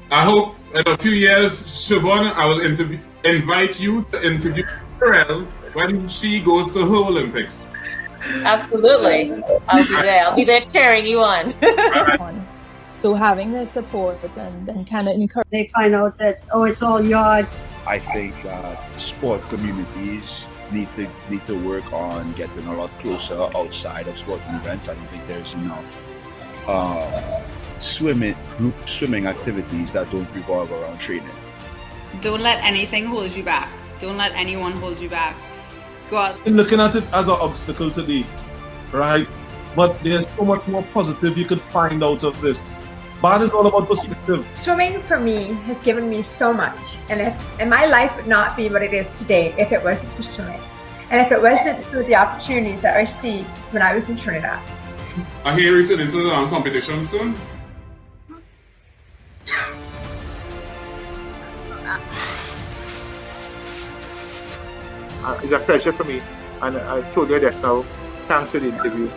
I hope in a few years, Siobhan, I will invite you to interview Pharrell when she goes to her Olympics. Absolutely. I'll be there. I'll be there cheering you on. So having the support and kind of encourage. They find out that, oh, it's all yards. I think that sport communities need to work on getting a lot closer outside of sporting events. I don't think there's enough group swimming activities that don't revolve around training. Don't let anything hold you back. Don't let anyone hold you back. Go out. Looking at it as an obstacle today, right? But there's so much more positive you could find out of this. Bad is all about perspective. Swimming for me has given me so much, and my life would not be what it is today if it wasn't for swimming, and if it wasn't for the opportunities that I see when I was in Trinidad. I hear you into the competition soon. It's a pleasure for me, and I told you this now. Thanks for the interview.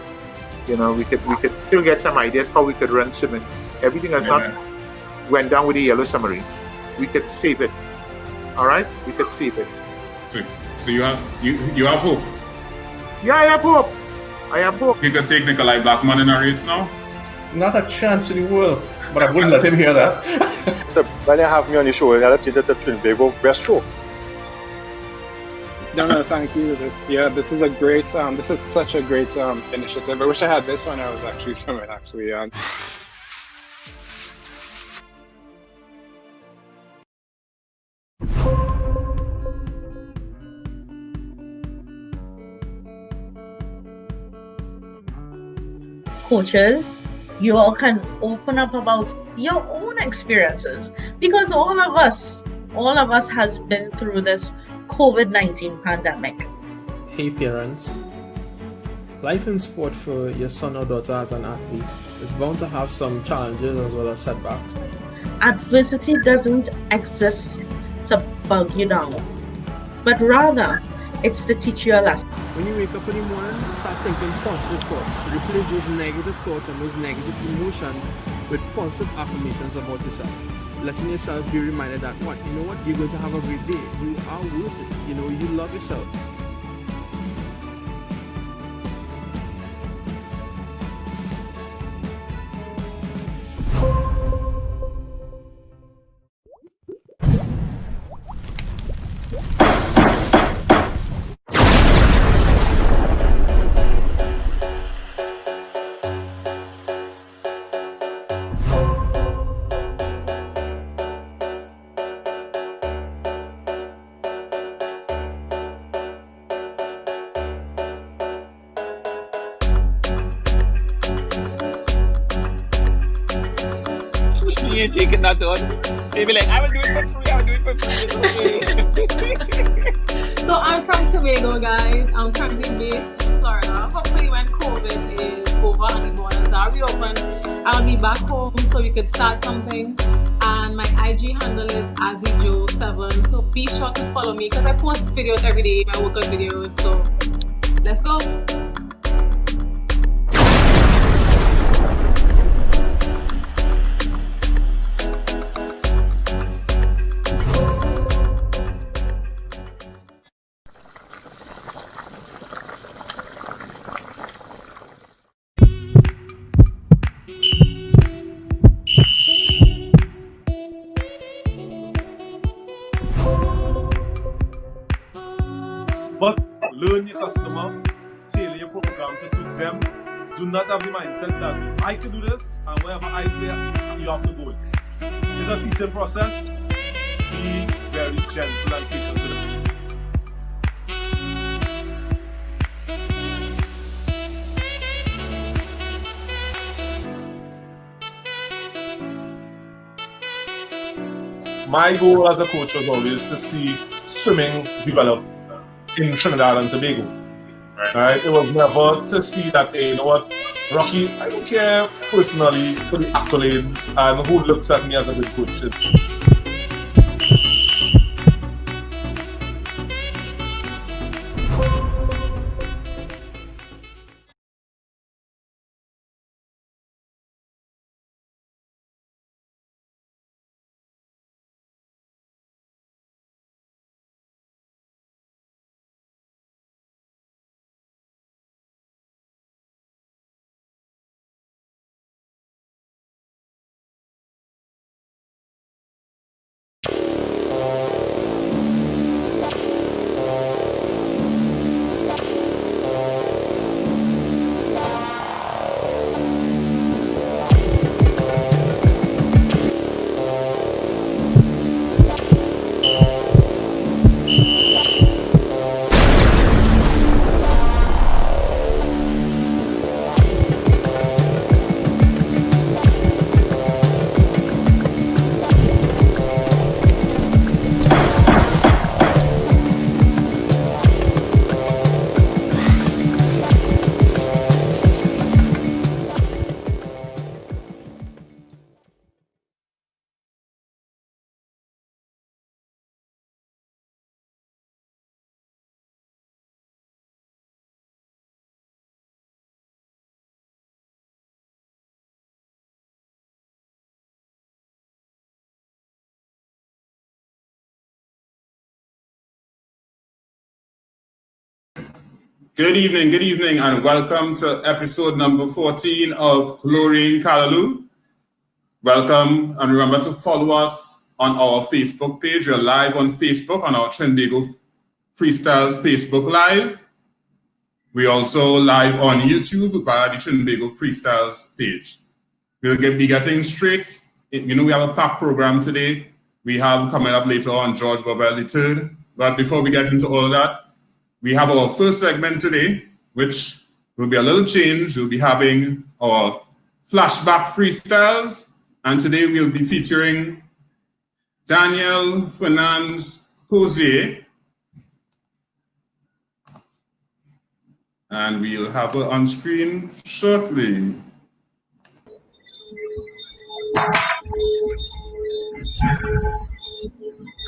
You know, we could still get some ideas how we could run swimming. Everything has not went down with the yellow submarine. We could save it. All right, we could save it. So you have hope. Yeah, I have hope. I have hope. You could take Nikolai Blackman in a race now. Not a chance in the world, but I wouldn't let him hear that. When you have me on the show, you have to say that Trinbago best show. No, thank you. This is a great. This is such a great initiative. I wish I had this when I was actually swimming. Coaches, you all can open up about your own experiences, because all of us has been through this COVID-19 pandemic. Hey parents, life in sport for your son or daughter as an athlete is bound to have some challenges as well as setbacks. Adversity doesn't exist to bug you down, but rather it's to teach you a lesson. When you wake up in the morning, start thinking positive thoughts. Replace those negative thoughts and those negative emotions with positive affirmations about yourself. Letting yourself be reminded that you're going to have a great day. You are worth it. You love yourself. Taking that on. They be like, I will do it for free. So I'm from Tobago, guys. I'm currently based in Florida. Hopefully when COVID is over and the borders are reopened, I'll be back home so we could start something. And my IG handle is AziJo7. So be sure to follow me because I post videos every day, my workout videos. So let's go. But learn your customer, tailor your program to suit them. Do not have the mindset that I can do this and wherever I say you have to go. It's a teaching process. Be very gentle and patient with it. My goal as a coach was always to see swimming develop in Trinidad and Tobago. Right? It was never to see that, hey, you know what, Rocky, I don't care personally for the accolades and who looks at me as a good coach. Good evening, and welcome to episode number 14 of Chlorine Callaloo. Welcome, and remember to follow us on our Facebook page. We're live on Facebook on our Trinbago Freestyles Facebook Live. We also live on YouTube via the Trinbago Freestyles page. We'll be getting straight. We have a packed program today. We have coming up later on George Bovell III. But before we get into all of that, we have our first segment today, which will be a little change. We'll be having our Flashback Freestyles. And today we'll be featuring Danielle Fernandes-Cozier. And we'll have her on screen shortly.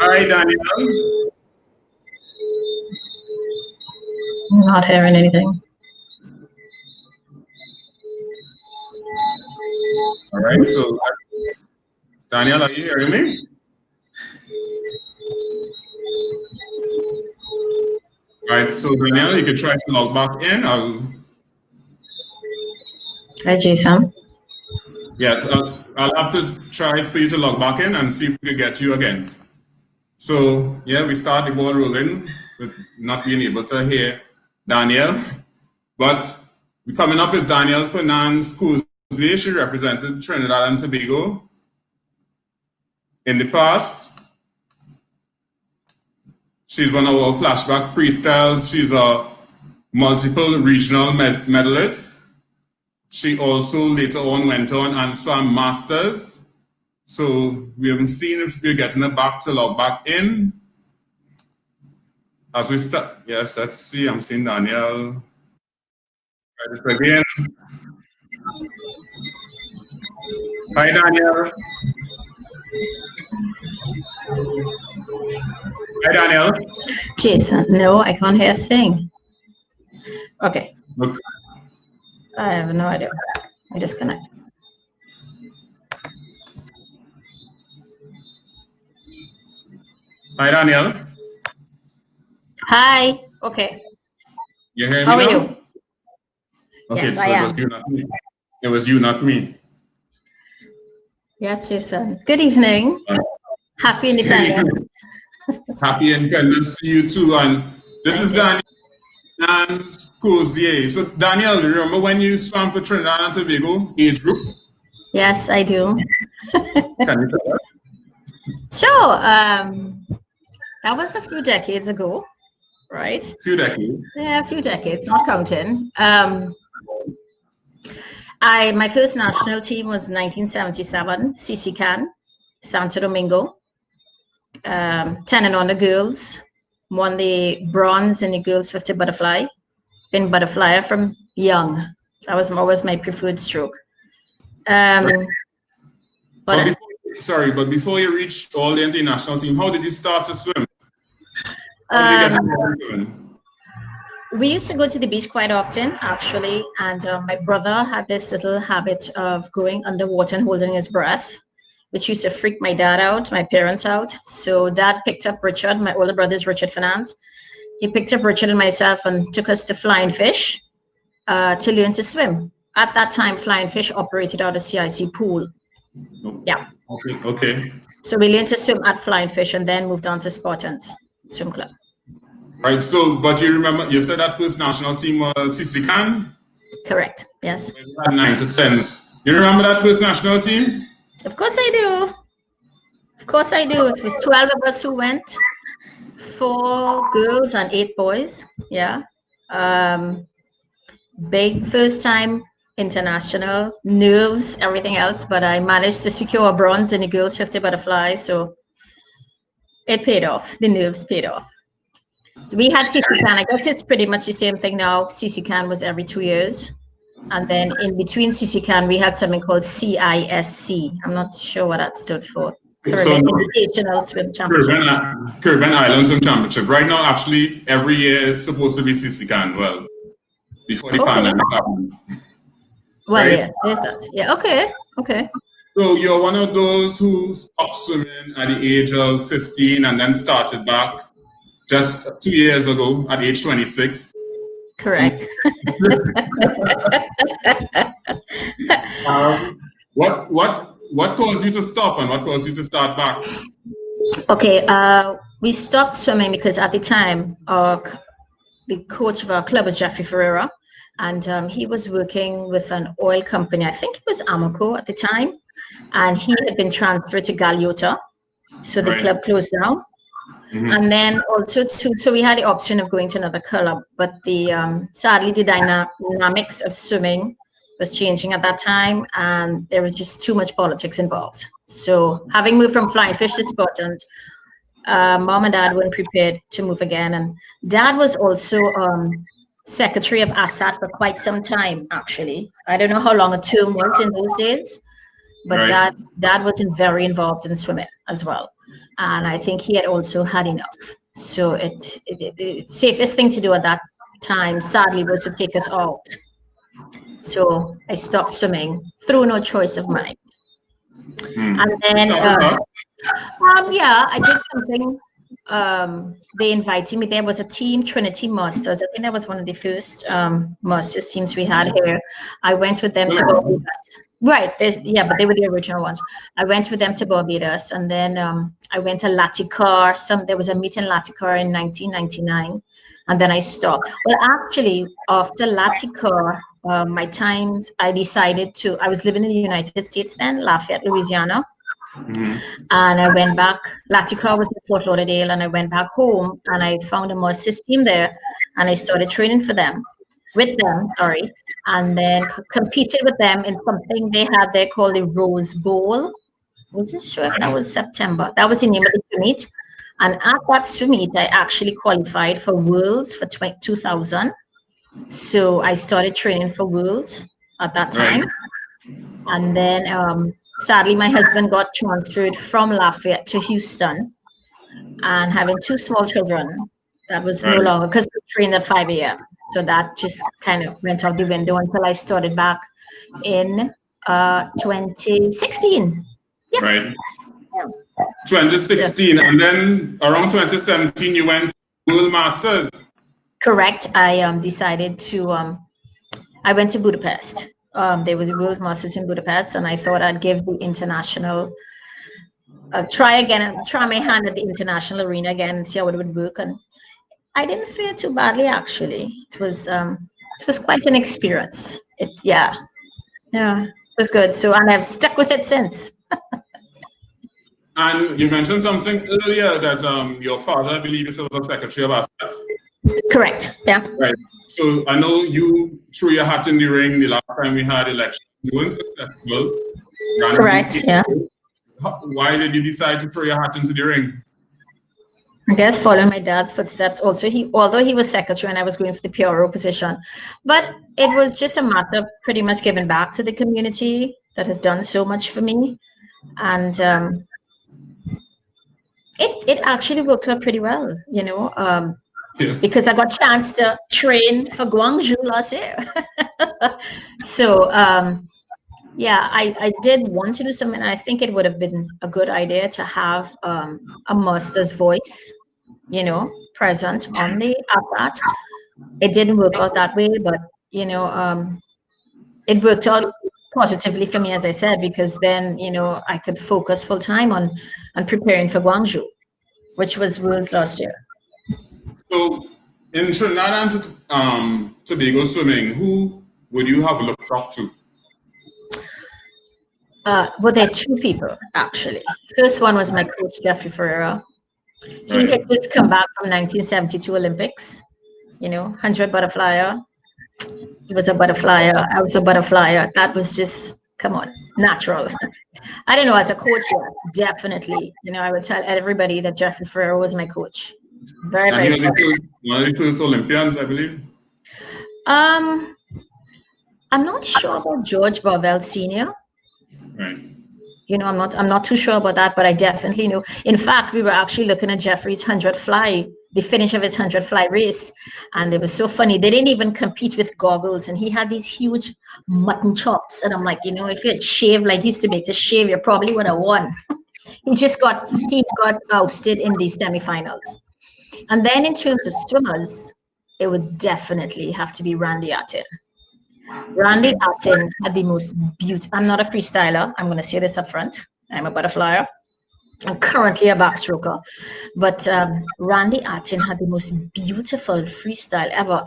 Hi, Danielle. I'm not hearing anything. All right, so Danielle, are you hearing me? All right, so Danielle, you can try to log back in. Hi, Jason. Yes, I'll have to try for you to log back in and see if we can get you again. So, yeah, we start the ball rolling with not being able to hear Danielle. But coming up is Danielle Fernandes-Cozier. She represented Trinidad and Tobago in the past. She's one of our Flashback Freestyles. She's a multiple regional medalist. She also later on went on and swam masters. So we haven't seen if we're getting her back to log back in. As we start, yes, let's see. I'm seeing Danielle. Try this again. Hi, Danielle. Hi, Danielle. Jason, no, I can't hear a thing. Okay. Look. I have no idea. I disconnect. Hi, Danielle. Hi. Okay. You hear me How now? are you? Okay, Yes, so I it am. was you, not me. It was you, not me. Yes, Jason. Good evening. Happy Independence. Happy Independence to you too. And this is Danielle Fernandes-Cozier. So Danielle, remember when you swam for Trinidad and Tobago age group? Yes, I do. Can you tell us? Sure. That was a few decades ago, right? Few decades. Yeah, a few decades, not counting. My first national team was 1977, CC Santo Domingo. 10 and under girls, won the bronze in the girls 50 butterfly. Been butterflyer from young. That was always my preferred stroke. But before you reached all the international team, how did you start to swim? How did you get swimming? We used to go to the beach quite often, actually, and my brother had this little habit of going underwater and holding his breath, which used to freak my dad out, my parents out. So dad picked up Richard, my older brother is Richard Fernandes. He picked up Richard and myself and took us to Flying Fish to learn to swim. At that time, Flying Fish operated out of CIC pool. Yeah. Okay. So we learned to swim at Flying Fish and then moved on to Spartans Swim Club. Right, so, but you remember, you said that first national team was CC. Correct, yes. 9 to 10s. You remember that first national team? Of course I do. Of course I do. It was 12 of us who went, 4 girls and 8 boys. Yeah. Big first time international, nerves, everything else, but I managed to secure a bronze in the girls 50 butterfly, so it paid off. The nerves paid off. We had CC. I guess it's pretty much the same thing now. CC was every 2 years. And then in between CC we had something called CISC. I'm not sure what that stood for. Caribbean Invitational Swim Championship. Caribbean Island Swim Championship. Right now, actually, every year is supposed to be CC. Well, before the pandemic happened. Well, right? Yeah, there's that. Yeah, okay. So you're one of those who stopped swimming at the age of 15 and then started back just 2 years ago at age 26. Correct. What caused you to stop and what caused you to start back? Okay, we stopped swimming because at the time, the coach of our club was Jeffrey Ferreira, and he was working with an oil company. I think it was Amoco at the time, and he had been transferred to Galeota, so the club closed down. And then also so we had the option of going to another club, but sadly the dynamics of swimming was changing at that time, and there was just too much politics involved. So having moved from flying fish to Spartans, mom and dad weren't prepared to move again, and dad was also secretary of ASAT for quite some time. Actually, I don't know how long a term was in those days, but dad was very involved in swimming as well. And I think he had also had enough. So the safest thing to do at that time, sadly, was to take us out. So I stopped swimming through no choice of mine. And then, yeah, I did something. They invited me. There was a team, Trinity Masters. I think that was one of the first Masters teams we had here. I went with them to Barbados. Right, yeah, but they were the original ones. I went with them to Barbados, and then I went to Laticar. There was a meet in Laticar in 1999, and then I stopped. Well, actually, after Laticar, I decided I was living in the United States then, Lafayette, Louisiana, and I went back. Laticar was in Fort Lauderdale, and I went back home, and I found a Masters team there, and I started training with them, and then competed with them in something they had there called the Rose Bowl. Wasn't sure if that was September. That was the name of the swim meet. And at that swim meet, I actually qualified for Worlds for 2000. So I started training for Worlds at that time. And then sadly, my husband got transferred from Lafayette to Houston, and having 2 small children, that was no longer, because we trained at 5 a.m. So that just kind of went out the window until I started back in 2016. Yeah. Right. Yeah. 2016, and then around 2017, you went to World Masters. Correct. I decided to, I went to Budapest. There was a World Masters in Budapest, and I thought I'd give the international try my hand at the international arena again and see how it would work. And I didn't fare too badly, actually. It was quite an experience. It was good. So, and I've stuck with it since. And you mentioned something earlier that your father, I believe, is a secretary of ASAT. Correct. Yeah. Right. So I know you threw your hat in the ring the last time we had elections. You weren't successful. Correct. Yeah. Why did you decide to throw your hat into the ring? I guess following my dad's footsteps. Also, although he was secretary and I was going for the PRO position, but it was just a matter of pretty much giving back to the community that has done so much for me, and it actually worked out pretty well, because I got a chance to train for Guangzhou last year. So yeah, I did want to do something, and I think it would have been a good idea to have a master's voice, present on the ASAT. It didn't work out that way, but it worked out positively for me, as I said, because then I could focus full time on preparing for Guangzhou, which was Worlds last year. So in Trinidad and Tobago swimming, who would you have looked up to? Well, there are 2 people, actually. First one was my coach, Jeffrey Ferreira. He had just come back from 1972 Olympics, 100 butterflyer. He was a butterflyer. I was a butterflyer. That was just, come on, natural. I don't know, as a coach, definitely. I would tell everybody that Jeffrey Ferreira was my coach. Very, very good. One of the first Olympians, I believe. I'm not sure about George Bovell Sr. Right. I'm not too sure about that, but I definitely know. In fact, we were actually looking at Jeffrey's 100 fly, the finish of his 100 fly race, and it was so funny. They didn't even compete with goggles, and he had these huge mutton chops, and I'm like, if you had shaved like he used to make the shave, you probably would have won. he got ousted in the semifinals. And then in terms of swimmers, it would definitely have to be Randy Atten. Randy Atten had the most beautiful, I'm not a freestyler, I'm going to say this up front. I'm a butterflyer. I'm currently a backstroker, but Randy Atten had the most beautiful freestyle ever,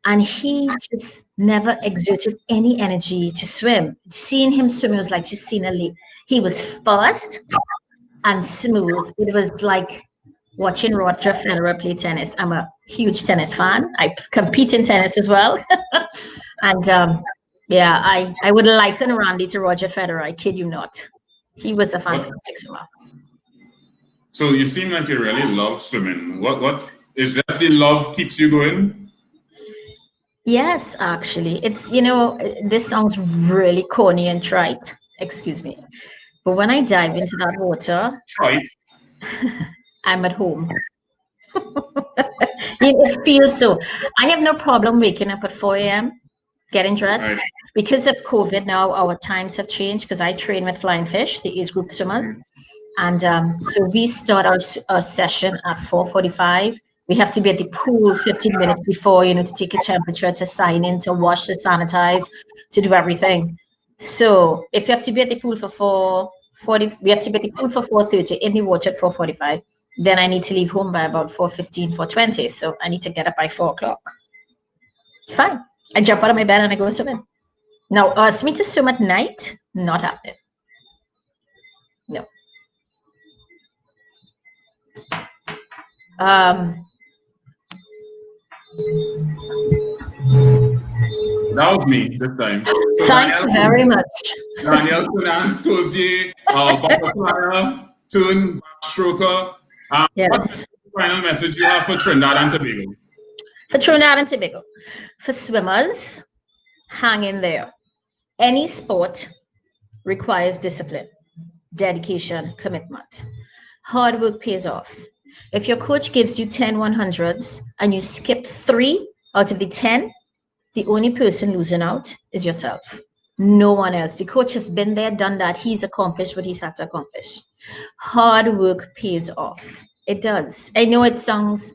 and he just never exerted any energy to swim. Seeing him swim, it was like just seeing a lake. He was fast and smooth. It was like watching Roger Federer play tennis. I'm a huge tennis fan. I compete in tennis as well, and yeah, I would liken Randy to Roger Federer. I kid you not. He was a fantastic swimmer. So you seem like you really love swimming. What is that the love keeps you going? Yes, actually. It's, you know, this sounds really corny and trite, excuse me. But when I dive into that water, trite. I'm at home. It feels so. I have no problem waking up at 4 a.m., getting dressed. Right. Because of COVID now, our times have changed because I train with Flying Fish, the age group swimmers. And so we start our session at 4:45. We have to be at the pool 15 minutes before, you know, to take a temperature, to sign in, to wash, to sanitize, to do everything. So if you have to be at the pool for 4:40, we have to be at the pool for 4:30, in the water at 4:45. Then I need to leave home by about 4:15, 4:20. So I need to get up by 4 o'clock. It's fine. I jump out of my bed and I go swimming. Now, ask me to swim at night, not happening. No. That was me this time. So thank you very much. Danielle Fernandes-Cozier, butterflyer, turn backstroker. Yes. What's the final message you have for Trinidad and Tobago? For Trinidad and Tobago, for swimmers, hang in there. Any sport requires discipline, dedication, commitment. Hard work pays off. If your coach gives you 10 100s and you skip 3 out of the 10, the only person losing out is yourself. No one else. The coach has been there, done that. He's accomplished what he's had to accomplish. Hard work pays off. It does. I know it sounds,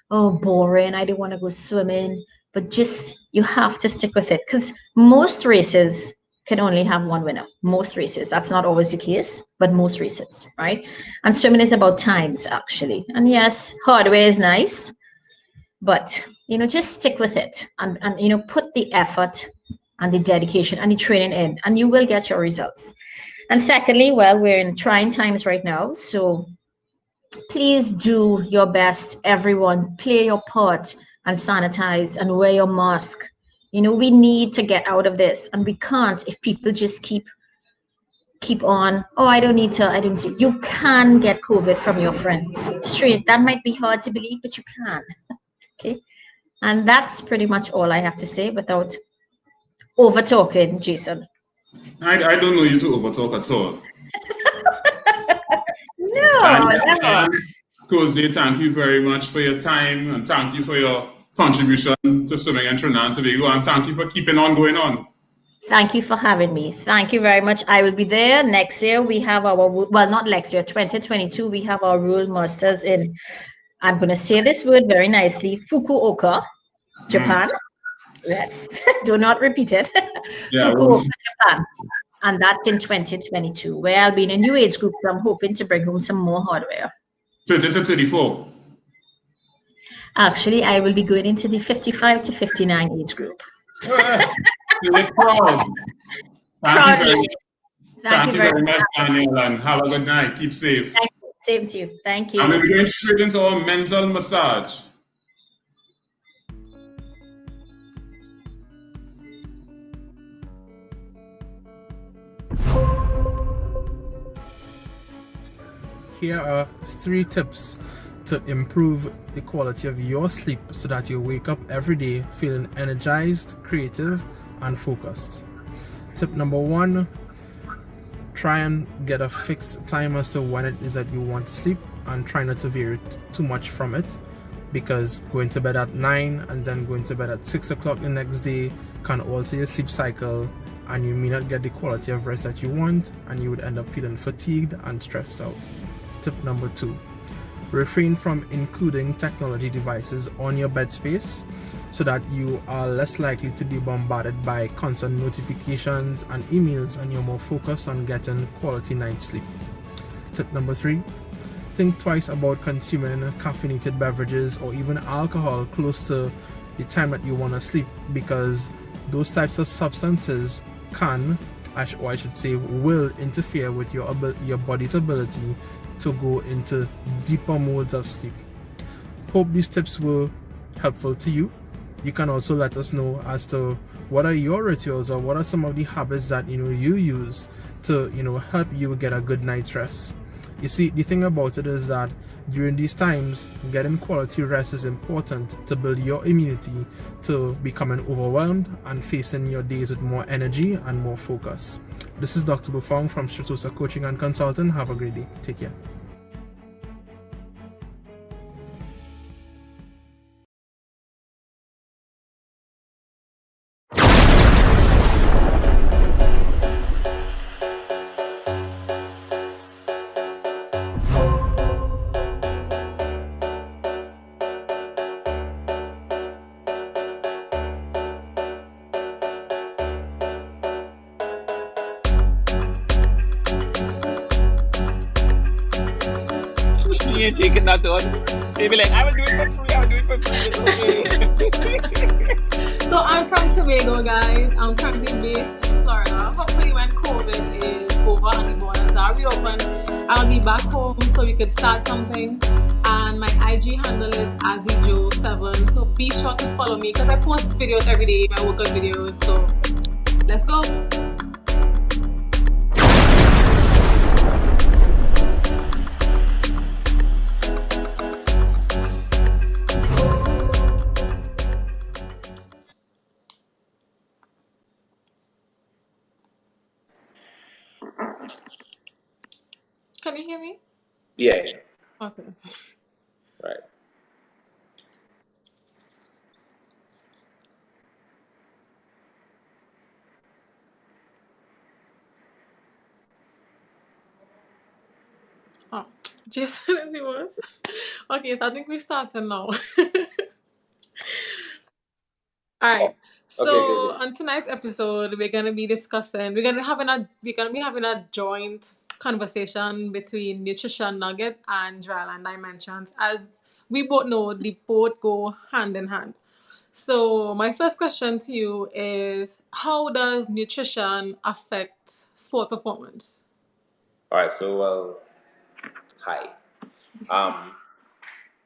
boring. I don't want to go swimming, but just, you have to stick with it because most races can only have one winner. Most races. That's not always the case, but most races, right? And swimming is about times, actually. And yes, hard way is nice, but, you know, just stick with it and you know, put the effort and the dedication and the training in, and you will get your results. And secondly, well, we're in trying times right now, so please do your best, everyone. Play your part and sanitize and wear your mask. You know, we need to get out of this, and we can't if people just keep on, I don't need to. You can get COVID from your friends. Straight. That might be hard to believe, but you can. Okay. And that's pretty much all I have to say without over talking, Jason. I don't know you to over talk at all. No, never. Cozier, thank you very much for your time, and thank you for your contribution to swimming in Trinidad and Tobago, and thank you for keeping on going on. Thank you for having me. Thank you very much. I will be there next year. We have not next year, 2022, we have our World Masters in, I'm going to say this word very nicely, Fukuoka, Japan. Yes, do not repeat it. Yeah, Fukuoka, Japan. And that's in 2022, where I'll be in a new age group. I'm hoping to bring home some more hardware. 30 to 34. Actually, I will be going into the 55 to 59 age group. Proud. Thank you very much, Danielle, and have a good night. Keep safe. Thank you. Same to you. Thank you. And we'll be going straight into our mental massage. Here are 3 tips to improve the quality of your sleep so that you wake up every day feeling energized, creative, and focused. Tip number 1, try and get a fixed time as to when it is that you want to sleep, and try not to vary too much from it, because going to bed at 9 and then going to bed at 6 o'clock the next day can alter your sleep cycle, and you may not get the quality of rest that you want, and you would end up feeling fatigued and stressed out. Tip number 2, Refrain from including technology devices on your bed space so that you are less likely to be bombarded by constant notifications and emails, and you're more focused on getting quality night sleep. Tip number 3, think twice about consuming caffeinated beverages or even alcohol close to the time that you want to sleep, because those types of substances can, or I should say, will interfere with your body's ability to go into deeper modes of sleep. Hope these tips were helpful to you. You can also let us know as to what are your rituals, or what are some of the habits that you use to help you get a good night's rest. You see, the thing about it is that during these times, getting quality rest is important to build your immunity to becoming overwhelmed and facing your days with more energy and more focus. This is Dr. Bufong from Stratosa Coaching and Consulting. Have a great day. Take care. Taking that on. They be like, I will do it for free. So I'm from Tobago, guys. I'm currently based in Florida. Hopefully when COVID is over and the borders are reopened, I'll be back home so we could start something. And my IG handle is AziJo7. So be sure to follow me because I post videos every day, my workout videos. So let's go. Can you hear me? Yeah. Okay. Right. Oh, Jason as he was. Okay, so I think we're starting now. All right. So Okay. on tonight's episode, we're gonna be discussing. We're gonna be having a joint conversation between Nutrition, Nugget, and Dryland Dimensions. As we both know, they both go hand in hand. So my first question to you is: how does nutrition affect sport performance? All right. So, hi.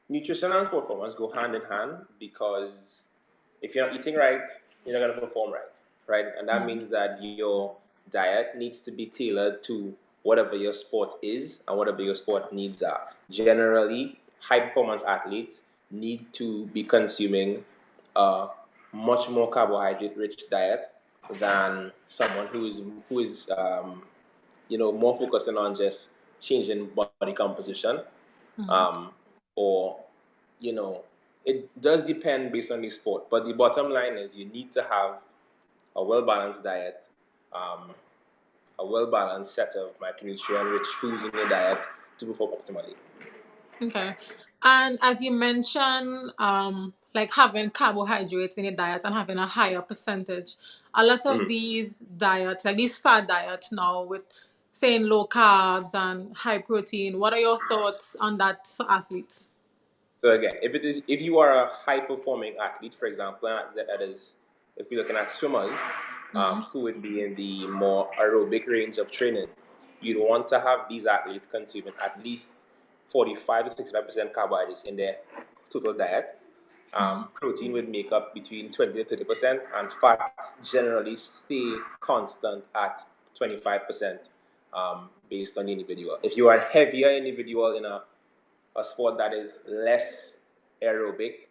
Nutrition and performance go hand in hand because if you're not eating right, you're not going to perform right? And that means that your diet needs to be tailored to whatever your sport is and whatever your sport needs are. Generally, high performance athletes need to be consuming a much more carbohydrate rich diet than someone who is more focusing on just changing body composition. Or it does depend based on the sport, but the bottom line is you need to have a well-balanced diet, a well-balanced set of micronutrient-rich foods in your diet to perform optimally. Okay. And as you mentioned, like having carbohydrates in your diet and having a higher percentage, a lot of these diets, like these fad diets now with saying low carbs and high protein, what are your thoughts on that for athletes? So again, if you are a high-performing athlete, for example, that is, if you're looking at swimmers, who would be in the more aerobic range of training, you'd want to have these athletes consuming at least 45 to 65% carbohydrates in their total diet. Protein would make up between 20 to 30%, and fats generally stay constant at 25%, based on the individual. If you are a heavier individual in a sport that is less aerobic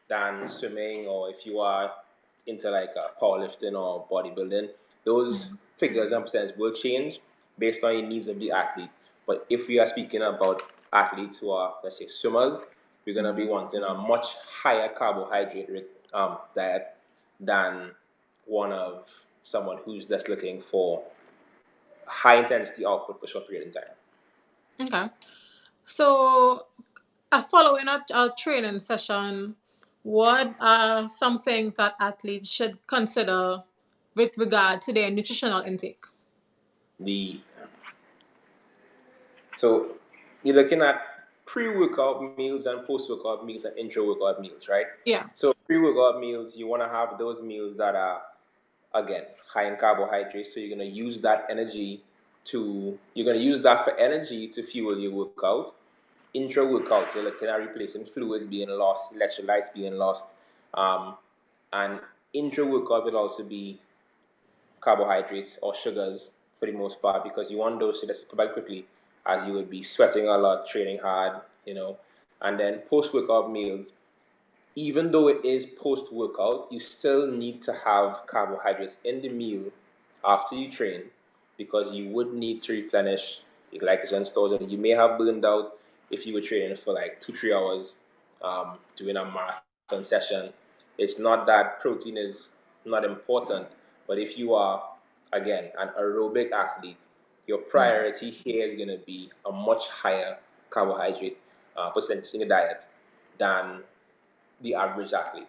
than swimming, or if you are into like powerlifting or bodybuilding, those figures and percentages will change based on the needs of the athlete. But if we are speaking about athletes who are, let's say, swimmers, we're going to be wanting a much higher carbohydrate diet than one of someone who's just looking for high intensity output for a short period of time. Okay. So Following a training session, what are some things that athletes should consider with regard to their nutritional intake? So you're looking at pre-workout meals and post-workout meals and intra-workout meals, right? Yeah. So pre-workout meals, you want to have those meals that are, again, high in carbohydrates. So you're going to use that for energy to fuel your workout. Intra-workout, you're looking at replacing fluids being lost, electrolytes being lost. And intra-workout will also be carbohydrates or sugars for the most part, because you want those to just come back quickly, as you would be sweating a lot, training hard, And then post-workout meals, even though it is post-workout, you still need to have carbohydrates in the meal after you train, because you would need to replenish your glycogen stores. And you may have burned out if you were training for like 2-3 hours doing a marathon session. It's not that protein is not important, but if you are, again, an aerobic athlete, your priority here is going to be a much higher carbohydrate percentage in your diet than the average athlete.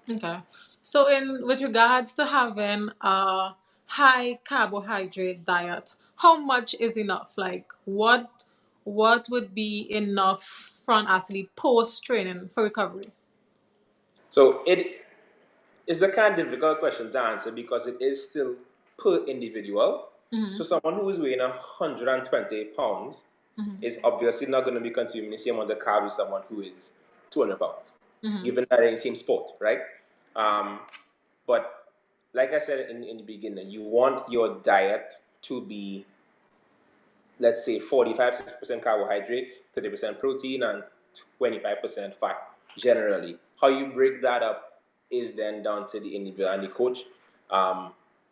Okay. So with regards to having a high carbohydrate diet, how much is enough? Like what would be enough for an athlete post training for recovery? So it is a kind of difficult question to answer, because it is still per individual. So someone who is weighing 120 pounds is obviously not going to be consuming the same amount of carbs as someone who is 200 pounds, given that they're in the same sport, right? But like I said in the beginning, you want your diet to be, let's say, 45-60% carbohydrates, 30% protein, and 25% fat, generally. How you break that up is then down to the individual and the coach.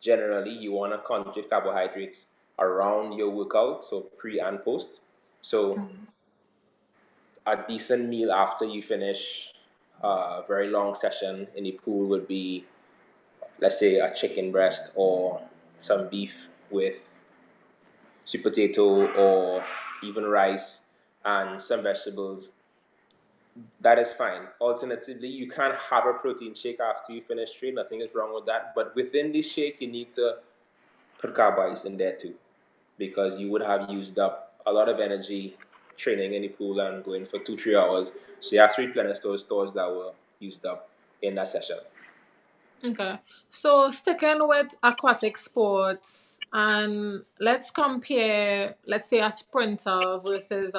Generally, you want to concentrate carbohydrates around your workout, so pre and post. So a decent meal after you finish a very long session in the pool would be, let's say, a chicken breast or some beef with sweet potato or even rice and some vegetables. That is fine. Alternatively, you can have a protein shake after you finish training. Nothing is wrong with that. But within this shake, you need to put carbohydrates in there too, because you would have used up a lot of energy training in the pool and going for 2-3 hours. So you have to replenish those stores that were used up in that session. Okay. So sticking with aquatic sports, and let's compare, let's say, a sprinter versus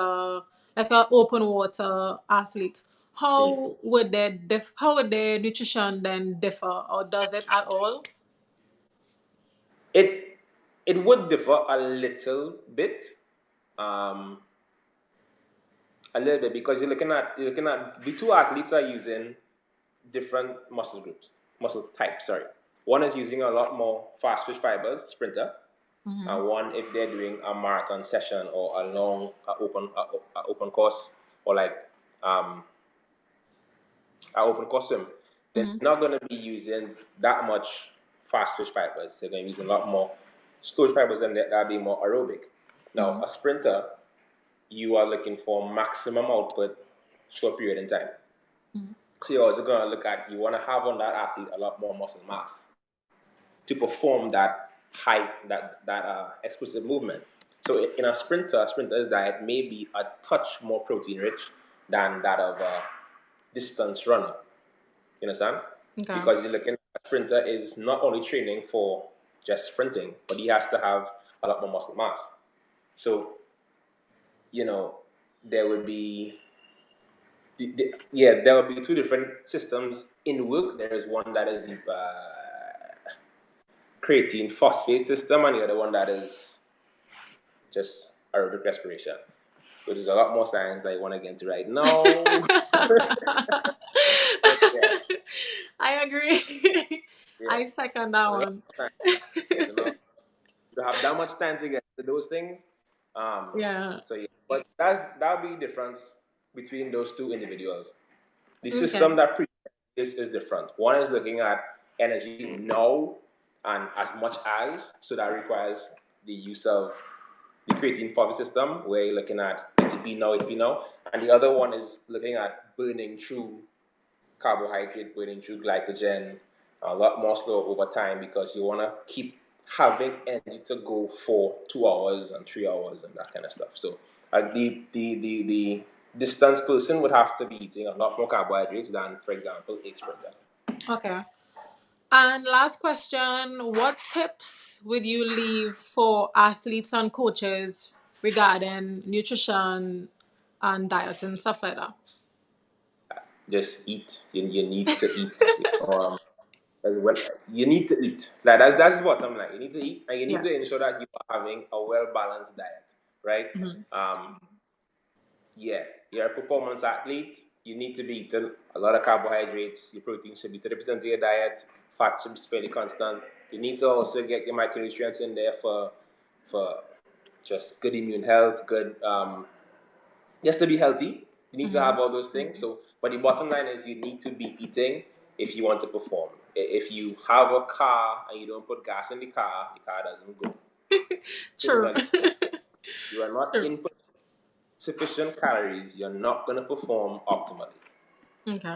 like an open water athlete. How would their nutrition then differ, or does it at all? It would differ a little bit. Because you're looking at the two athletes are using different muscle types. Sorry, one is using a lot more fast twitch fibers, sprinter, and one, if they're doing a marathon session or a long open course, or like an open course swim, they're not going to be using that much fast twitch fibers. They're going to be using a lot more storage fibers, and that'll be more aerobic. Now, a sprinter, you are looking for maximum output short period in time. So you're also going to look at, you want to have on that athlete a lot more muscle mass to perform that explosive movement. So in a sprinter's diet may be a touch more protein rich than that of a distance runner. You understand? Okay. Because you're looking at, a sprinter is not only training for just sprinting, but he has to have a lot more muscle mass. So, there would be two different systems in work. There is one that is the creatine phosphate system, and the other one that is just aerobic respiration, which is a lot more science that I want to get into right now. I agree. I second that one. You have that much time to get to those things. Yeah. So but that'll be the difference between those two individuals. The system that is different. One is looking at energy now and as much as, so that requires the use of the creatine phosphate system, where you're looking at ATP now. And the other one is looking at burning through carbohydrate, burning through glycogen a lot more slow over time, because you want to keep having energy to go for 2 hours and 3 hours and that kind of stuff. So the distance person would have to be eating a lot more carbohydrates than, for example, a sprinter. Okay. And last question, what tips would you leave for athletes and coaches regarding nutrition and diet and stuff like that? Just eat. You need to eat. You need to eat. Like that's the bottom line. You need to eat, and you need to ensure that you are having a well-balanced diet, right? Mm-hmm. Yeah, you're a performance athlete. You need to be eating a lot of carbohydrates. Your protein should be 30% of your diet. Fat should be fairly constant. You need to also get your micronutrients in there for just good immune health, good just to be healthy. You need to have all those things. So, but the bottom line is you need to be eating if you want to perform. If you have a car and you don't put gas in the car doesn't go. True. You are not input sufficient calories, you're not going to perform optimally. Okay.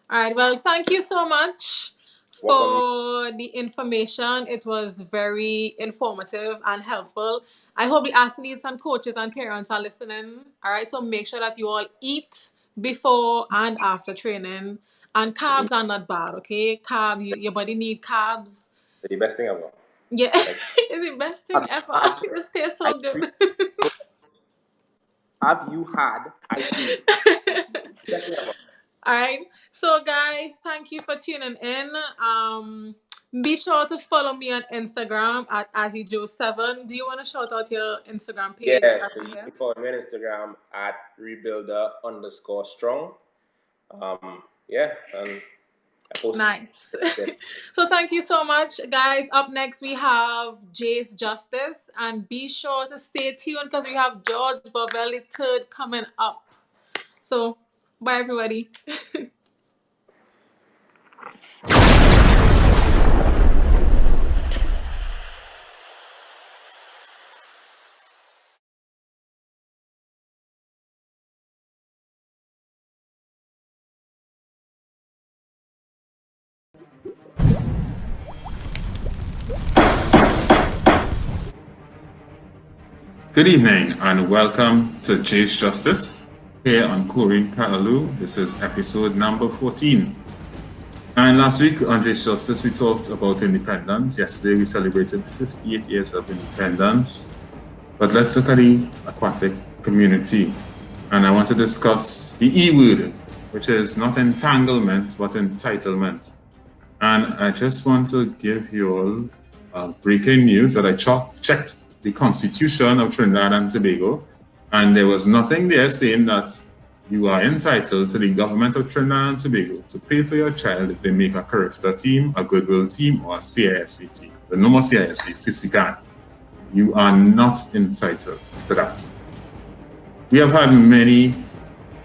All right. Well, thank you so much for the information. It was very informative and helpful. I hope the athletes and coaches and parents are listening. All right. So make sure that you all eat before and after training. And carbs are not bad, okay? Your body need carbs. It's the best thing ever. Yeah, it's the best thing ever. It tastes so good. Have you had ice cream? All right. So, guys, thank you for tuning in. Be sure to follow me on Instagram at AziJo7. Do you want to shout out your Instagram page? Yeah, so you can follow me on Instagram at rebuilder_strong. Yeah, and I post. Nice. So thank you so much, guys. Up next, we have Jace Justice. And be sure to stay tuned because we have George Bovell III coming up. So, bye, everybody. Good evening and welcome to Jace Justice here on Chlorine Callaloo. This is episode number 14. And last week on Jace Justice we talked about independence. Yesterday we celebrated 58 years of independence. But let's look at the aquatic community. And I want to discuss the E word, which is not entanglement but entitlement. And I just want to give you all breaking news that I checked the Constitution of Trinidad and Tobago, and there was nothing there saying that you are entitled to the government of Trinidad and Tobago to pay for your child if they make a character team, a goodwill team, or a CISC team. But no more CISC, CISC. You are not entitled to that. We have had many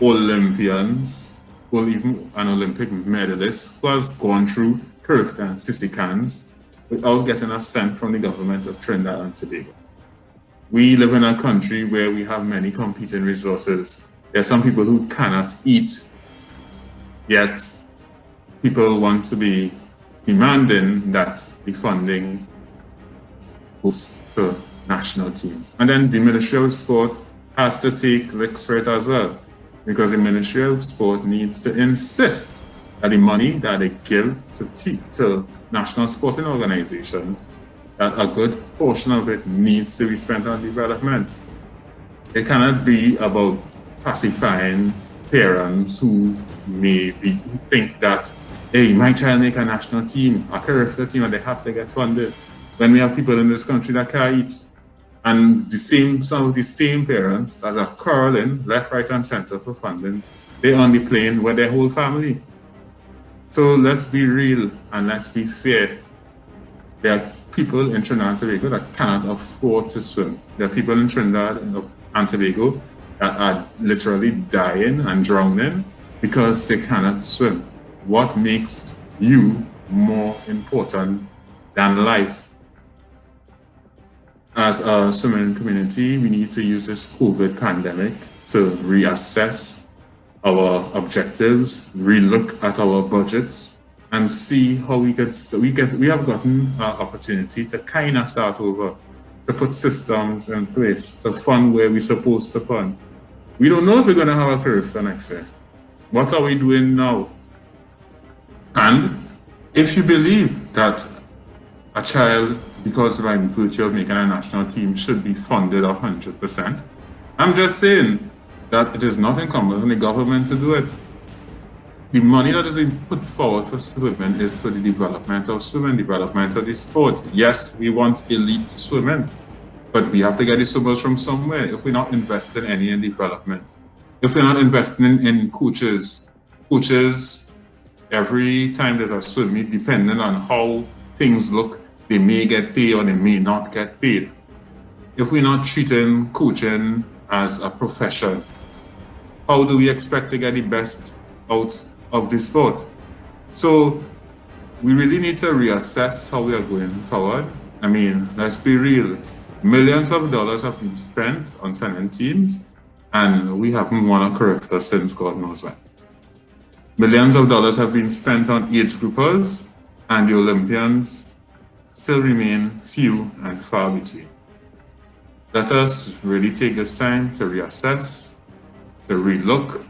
Olympians, or even an Olympic medalist who has gone through character and CISC without getting a cent from the government of Trinidad and Tobago. We live in a country where we have many competing resources. There are some people who cannot eat, yet people want to be demanding that the funding goes to national teams. And then the Ministry of Sport has to take licks for it as well, because the Ministry of Sport needs to insist that the money that they give to national sporting organizations, that a good portion of it needs to be spent on development. It cannot be about pacifying parents who maybe think that, hey, my child make a national team, a character team, and they have to get funded. When we have people in this country that can't eat, and some of the same parents that are curling left, right, and center for funding, they're on the plane with their whole family. So let's be real and let's be fair. There are people in Trinidad and Tobago that cannot afford to swim. There are people in Trinidad and Tobago that are literally dying and drowning because they cannot swim. What makes you more important than life? As a swimming community, we need to use this COVID pandemic to reassess our objectives, relook at our budgets, and see how we have gotten an opportunity to kind of start over, to put systems in place, to fund where we're supposed to fund. We don't know if we're going to have a career for next year. What are we doing now? And if you believe that a child, because by virtue of making a national team, should be funded 100%, I'm just saying that it is not incumbent on the government to do it. The money that is being put forward for swimming is for the development of swimming, development of the sport. Yes, we want elite swimming, but we have to get the swimmers from somewhere. If we're not investing any in development, if we're not investing in coaches, every time there's a swim meet, depending on how things look, they may get paid or they may not get paid. If we're not treating coaching as a profession, how do we expect to get the best out of the sport? So we really need to reassess how we are going forward. I mean, let's be real. Millions of dollars have been spent on sending teams, and we haven't won a career since God knows when. Millions of dollars have been spent on age groupers, and the Olympians still remain few and far between. Let us really take this time to reassess, to relook,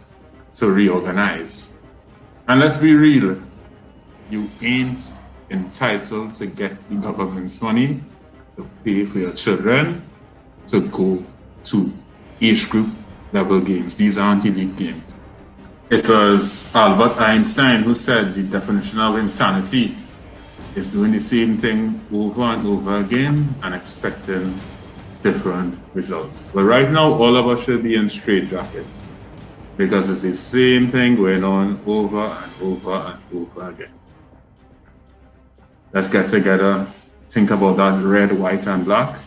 to reorganize. And let's be real, you ain't entitled to get the government's money to pay for your children to go to age group level games. These aren't elite games. It was Albert Einstein who said the definition of insanity is doing the same thing over and over again and expecting different results. But right now, all of us should be in straitjackets because it's the same thing going on over and over and over again. Let's get together, think about that red, white, and black,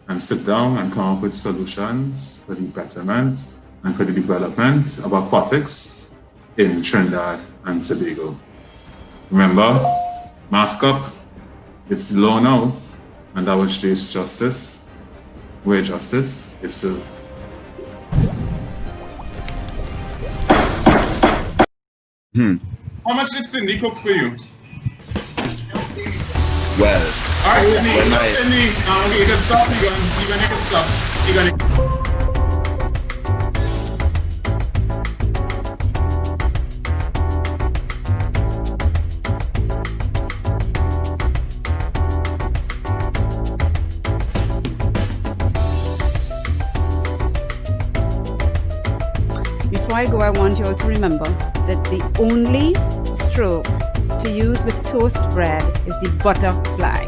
and sit down and come up with solutions for the betterment and for the development of aquatics in Trinidad and Tobago. Remember, mask up, it's law now, and that was today's justice, where justice is served. How much did Cindy cook for you? Well, all right, Cindy, you can stop, you can stop. You're gonna... Before I go, I want you all to remember that the only stroke to use with toast bread is the butterfly.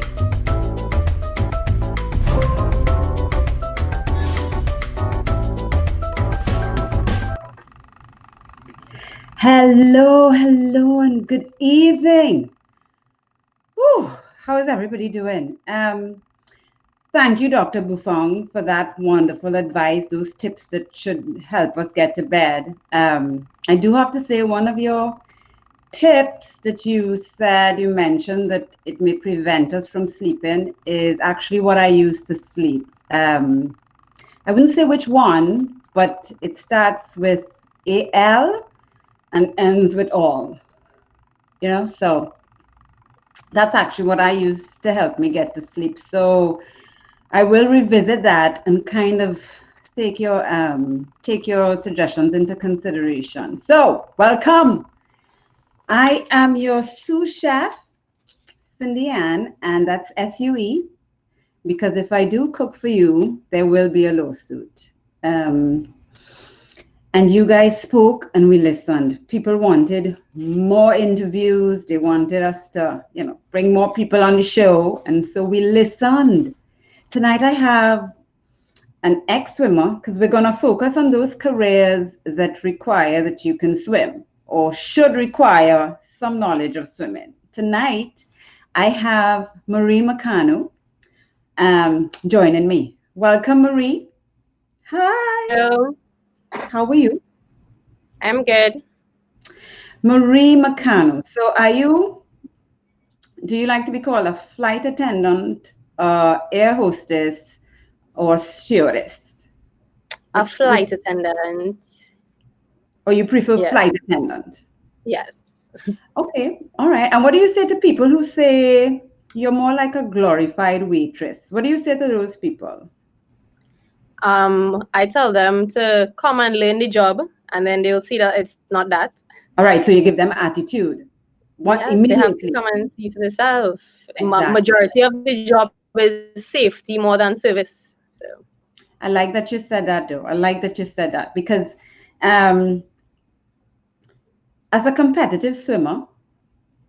Hello, and good evening. Whew, how is everybody doing? Thank you, Dr. Buffon, for that wonderful advice, those tips that should help us get to bed. I do have to say, one of your tips that you mentioned that it may prevent us from sleeping is actually what I use to sleep. I wouldn't say which one, but it starts with AL and ends with all, so that's actually what I use to help me get to sleep. So I will revisit that and kind of take your suggestions into consideration. So welcome. I am your sous chef, Cindy Ann, and that's SUE, because if I do cook for you, there will be a lawsuit. And you guys spoke and we listened. People wanted more interviews. They wanted us to, bring more people on the show. And so we listened. Tonight I have an ex-swimmer, because we're going to focus on those careers that require that you can swim or should require some knowledge of swimming. Tonight I have Marie Makano joining me. Welcome, Marie. Hi. Hello. How are you? I'm good. Marie Makano. So do you like to be called a flight attendant, air hostess, or stewardess? A flight attendant. Or you prefer Yes. flight attendant? Yes. Okay, all right. And what do you say to people who say you're more like a glorified waitress? What do you say to those people? I tell them to come and learn the job, and then they'll see that it's not that. All right, so you give them attitude. What Yes, they have to immediately? come and see for themselves. Exactly. Majority of the job is safety more than service. So I like that you said that, though. I like that you said that because as a competitive swimmer,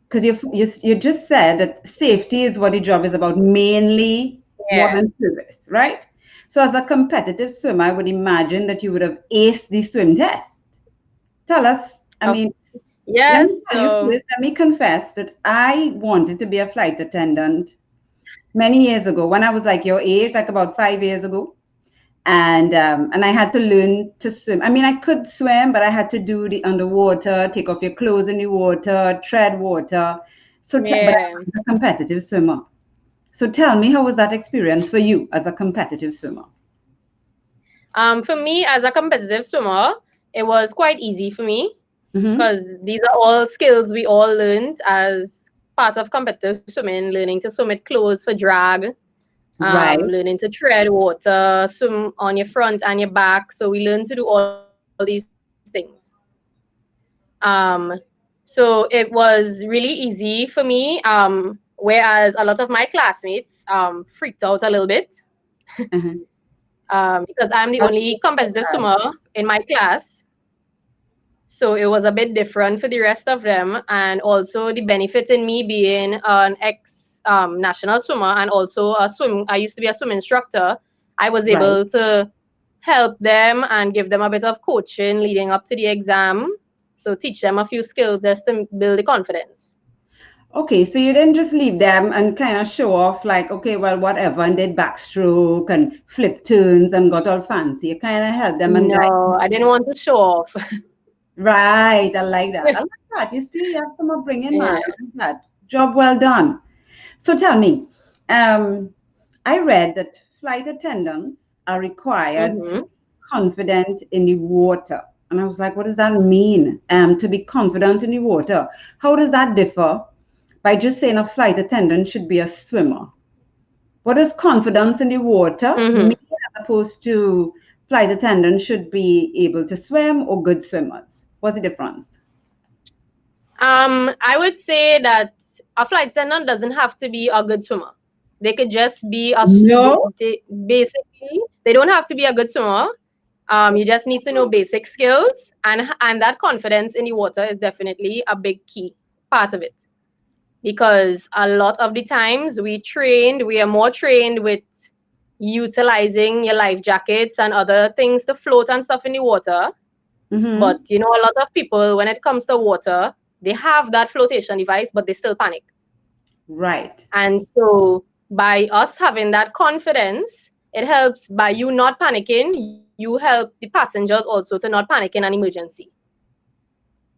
because you just said that safety is what the job is about, mainly more yeah. than service, right? So as a competitive swimmer, I would imagine that you would have aced the swim test. Tell us, I mean, yes. let me confess that I wanted to be a flight attendant many years ago when I was like your age, like about 5 years ago. And I had to learn to swim. I mean, I could swim, but I had to do the underwater, take off your clothes in the water, tread water. So, but I was a competitive swimmer. So tell me, how was that experience for you as a competitive swimmer? For me, as a competitive swimmer, it was quite easy for me because these are all skills we all learned as part of competitive swimming, learning to swim with clothes for drag, Right. learning to tread water, swim on your front and your back. So we learned to do all these things. So it was really easy for me, whereas a lot of my classmates freaked out a little bit. Because I'm the only competitive swimmer in my class. So it was a bit different for the rest of them. And also the benefit in me being an ex-national swimmer and also I used to be a swim instructor. I was able to help them and give them a bit of coaching leading up to the exam. So teach them a few skills just to build the confidence. Okay, so you didn't just leave them and kind of show off like, okay, well, whatever, and did backstroke and flip turns and got all fancy. You kind of helped them and No, I didn't want to show off. Right, I like that. I like that. You see, you have some upbringing, man. I like that. Job well done. So tell me, I read that flight attendants are required to be confident in the water. And I was like, what does that mean? To be confident in the water. How does that differ by just saying a flight attendant should be a swimmer? What does confidence in the water mean as opposed to flight attendants should be able to swim or good swimmers? What's the difference? I would say that a flight attendant doesn't have to be a good swimmer. They could just be a basically, they don't have to be a good swimmer. You just need to know basic skills, and that confidence in the water is definitely a big key part of it. Because a lot of the times we are more trained with utilizing your life jackets and other things to float and stuff in the water. But a lot of people, when it comes to water, they have that flotation device, but they still panic. Right. And so by us having that confidence, it helps by you not panicking, you help the passengers also to not panic in an emergency.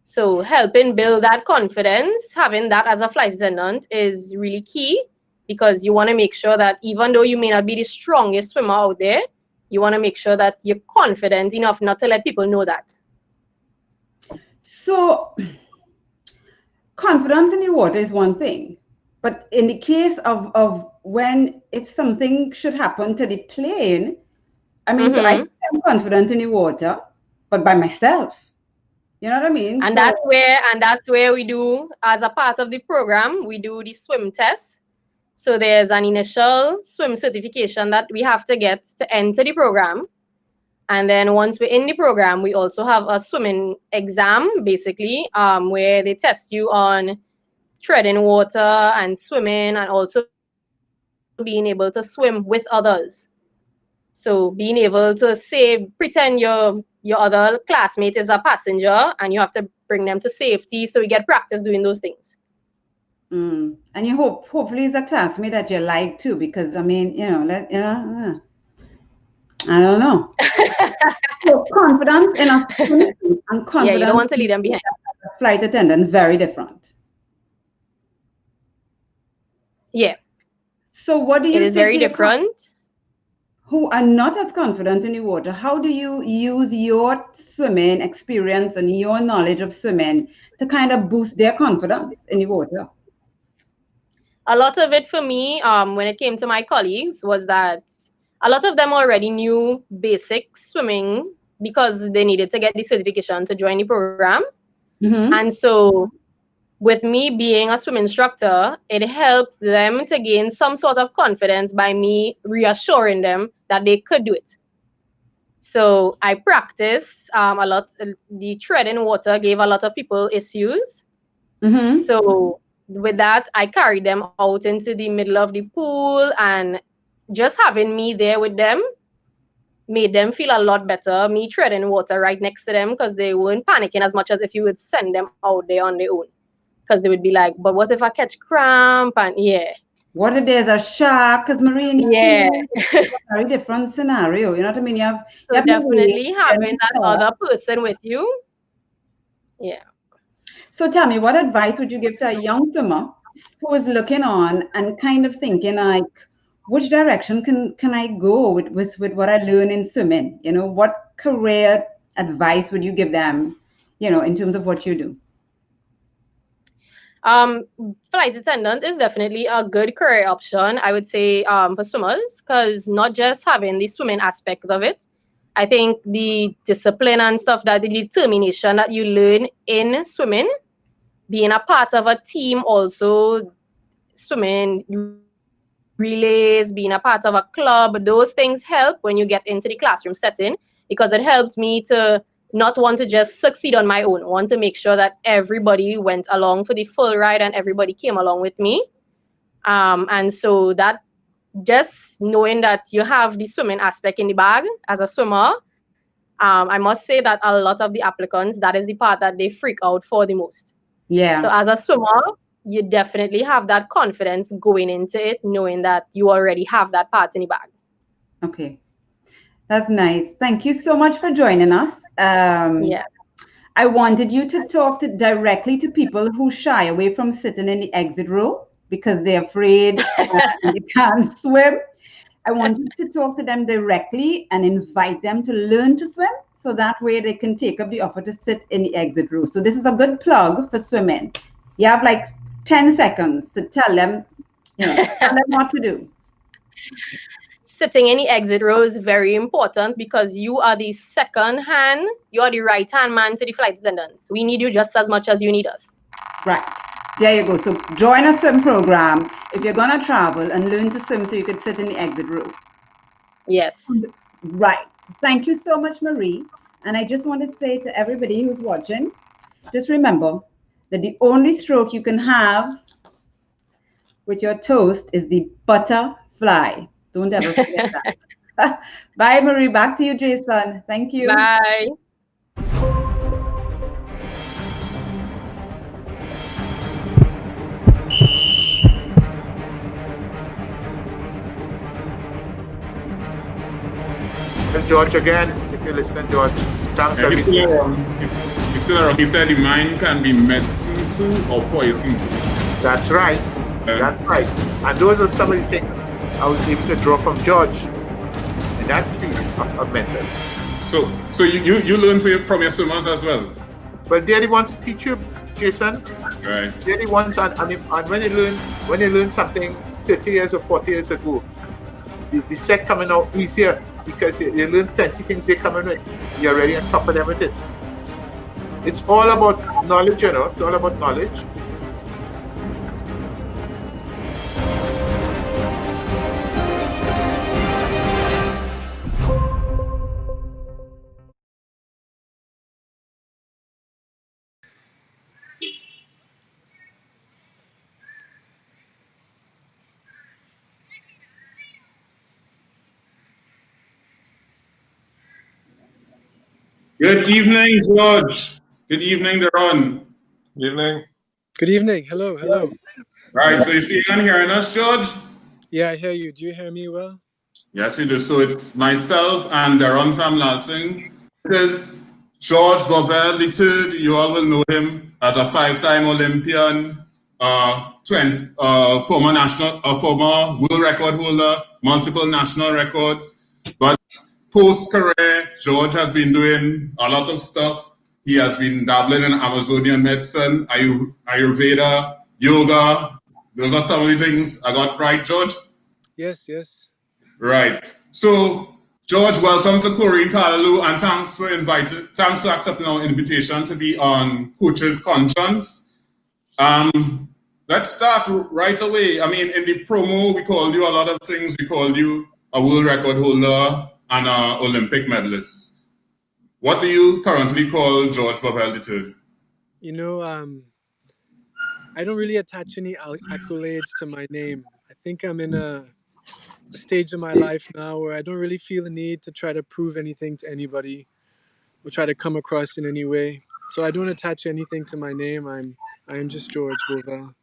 So helping build that confidence, having that as a flight attendant is really key because you want to make sure that even though you may not be the strongest swimmer out there, you want to make sure that you're confident enough not to let people know that. So confidence in the water is one thing, but in the case of if something should happen to the plane, I mean, so I'm confident in the water, but by myself. You know what I mean? And that's where we do, as a part of the program, we do the swim test. So there's an initial swim certification that we have to get to enter the program. And then once we're in the program, we also have a swimming exam, basically, where they test you on treading water and swimming and also being able to swim with others. So being able to pretend your other classmate is a passenger and you have to bring them to safety. So we get practice doing those things. And you hopefully it's a classmate that you like too, because I mean, I don't know. So confidence in a and confidence. Yeah, you don't want to leave them behind. Flight attendant, very different. Yeah. So what do you say? It is very different. who are not as confident in the water, how do you use your swimming experience and your knowledge of swimming to kind of boost their confidence in the water? A lot of it for me, when it came to my colleagues, was that a lot of them already knew basic swimming because they needed to get the certification to join the program. And so with me being a swim instructor, it helped them to gain some sort of confidence by me reassuring them that they could do it. So I practiced a lot. The tread in water gave a lot of people issues. So with that, I carried them out into the middle of the pool, and just having me there with them made them feel a lot better. Me treading water right next to them, because they weren't panicking as much as if you would send them out there on their own. Because they would be like, but what if I catch cramp? And what if there's a shark? Because Marine, it's a very different scenario. You know what I mean? You have definitely having that other person with you. Yeah. So tell me, what advice would you give to a young swimmer who is looking on and kind of thinking like, which direction can I go with what I learn in swimming? You know, what career advice would you give them, you know, in terms of what you do? Flight attendant is definitely a good career option, I would say, for swimmers, because not just having the swimming aspect of it, I think the discipline and stuff, that the determination that you learn in swimming, being a part of a team, also swimming relays, being a part of a club, those things help when you get into the classroom setting, because it helps me to not want to just succeed on my own, want to make sure that everybody went along for the full ride and everybody came along with me. And so that, just knowing that you have the swimming aspect in the bag as a swimmer, I must say that a lot of the applicants, that is the part that they freak out for the most. Yeah. So as a swimmer, you definitely have that confidence going into it, knowing that you already have that part in the bag. Okay. That's nice. Thank you so much for joining us. I wanted you to talk directly to people who shy away from sitting in the exit row because they're afraid they can't swim. I want you to talk to them directly and invite them to learn to swim, so that way they can take up the offer to sit in the exit row. So this is a good plug for swimming. You have like 10 seconds to tell them, you know, tell them what to do. Sitting in the exit row is very important, because you are the second hand, you are the right hand man to the flight attendants. We need you just as much as you need us. Right. There you go. So join a swim program if you're going to travel and learn to swim so you could sit in the exit row. Yes. Right. Thank you so much, Marie. And I just want to say to everybody who's watching, just remember that the stroke you can have with your toast is the butterfly. Don't ever forget that. Bye, Marie. Back to you, Jason. Thank you. Bye. George again, if you listen, George. Thanks for everything. He's still around. He said the mind can be medicine too or poison too. That's right. That's right. And those are some of the things I was able to draw from George in that field of mental. So you learn from your swimmers as well? But they're the ones to teach you, Jason. Right. They're the ones, and when you learn something 30 years or 40 years ago, the set coming out easier, because you learn plenty things they come in with. You're already on top of them with it. It's all about knowledge, you know. It's all about knowledge. Good evening, George. Good evening, Daron. Good evening. Good evening. Hello, hello. Right, so you see and hearing us, George? Yeah, I hear you. Do you hear me well? Yes, we do. So it's myself and Daron Sam Lalsing. This is George Bovell III. You all will know him as a 5-time Olympian, former world record holder, multiple national records. But post-career, George has been doing a lot of stuff. He has been dabbling in Amazonian medicine, Ayurveda, yoga. Those are some of the things I got right, George? Yes, yes. Right. So, George, welcome to Chlorine Callaloo, and thanks for accepting our invitation to be on Coach's Conscience. Let's start right away. I mean, in the promo, we called you a lot of things. We called you a world record holder and an Olympic medalist. What do you currently call George Bovell III? You know, I don't really attach any accolades to my name. I think I'm in a stage of my life now where I don't really feel the need to try to prove anything to anybody or try to come across in any way. So I don't attach anything to my name. I am just George Bovell.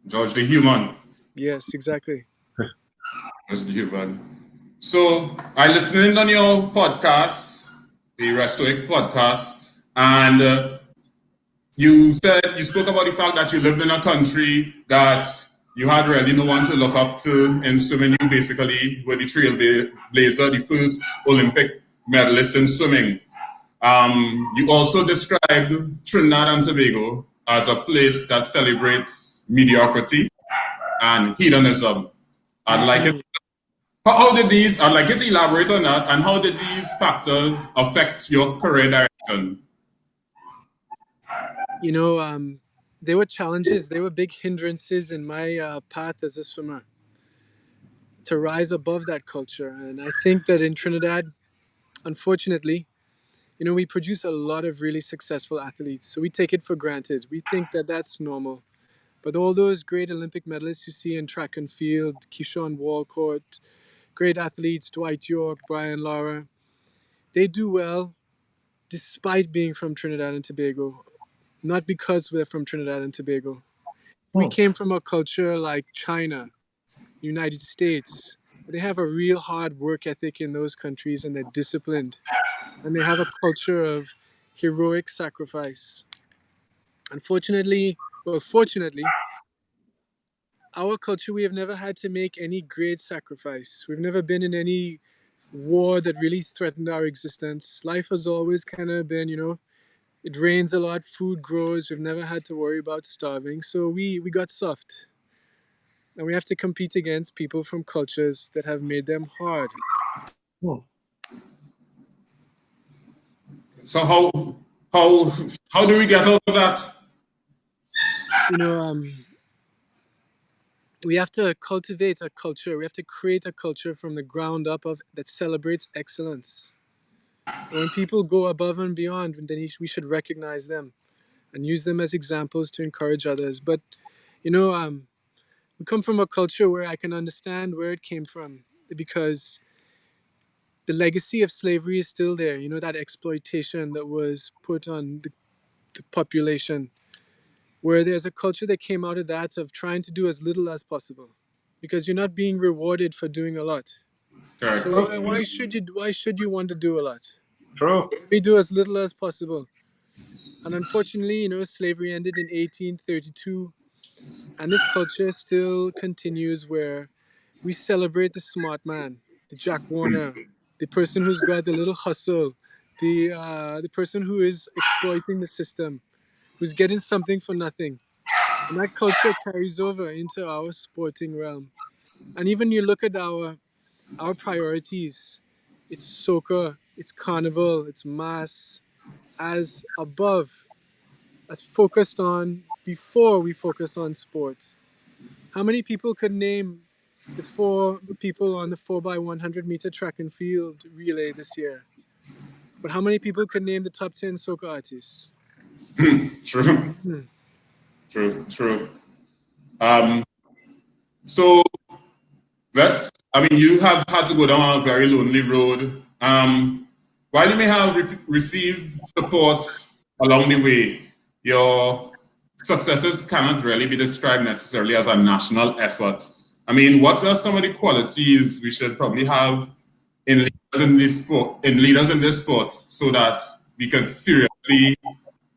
George the human. Yes, exactly. George the human. So I listened on your podcast, the Restoic podcast, and you spoke about the fact that you lived in a country that you had really no one to look up to in swimming. You basically were the trailblazer, the first Olympic medalist in swimming. You also described Trinidad and Tobago as a place that celebrates mediocrity and hedonism. I'd like you to elaborate on that, and how did these factors affect your career direction? You know, there were challenges, there were big hindrances in my path as a swimmer to rise above that culture. And I think that in Trinidad, unfortunately, you know, we produce a lot of really successful athletes. So we take it for granted. We think that that's normal. But all those great Olympic medalists you see in track and field, Keyshawn Walcott, great athletes, Dwight York, Brian Lara, they do well despite being from Trinidad and Tobago. Not because we're from Trinidad and Tobago. We came from a culture like China, United States. They have a real hard work ethic in those countries, and they're disciplined. And they have a culture of heroic sacrifice. Fortunately, our culture, we have never had to make any great sacrifice. We've never been in any war that really threatened our existence. Life has always kind of been, you know, it rains a lot, food grows. We've never had to worry about starving. So we got soft. And we have to compete against people from cultures that have made them hard. So how do we get out of that? You know, we have to cultivate a culture. We have to create a culture from the ground up that celebrates excellence. When people go above and beyond, then we should recognize them and use them as examples to encourage others. But, you know, we come from a culture where I can understand where it came from, because the legacy of slavery is still there. You know, that exploitation that was put on the population, where there's a culture that came out of that of trying to do as little as possible, because you're not being rewarded for doing a lot. Correct. So why should you want to do a lot? True. We do as little as possible. And unfortunately, you know, slavery ended in 1832, and this culture still continues where we celebrate the smart man, the Jack Warner, the person who's got the little hustle, the person who is exploiting the system, who's getting something for nothing. And that culture carries over into our sporting realm. And even you look at our priorities, it's soccer, it's carnival, it's mass, as above, as focused on before we focus on sport. How many people could name the 4 people on the 4x100 meter track and field relay this year? But how many people could name the top 10 soccer artists? True. True. So you have had to go down a very lonely road. While you may have received support along the way, your successes cannot really be described necessarily as a national effort. I mean, what are some of the qualities we should probably have in leaders in this sport, so that we can seriously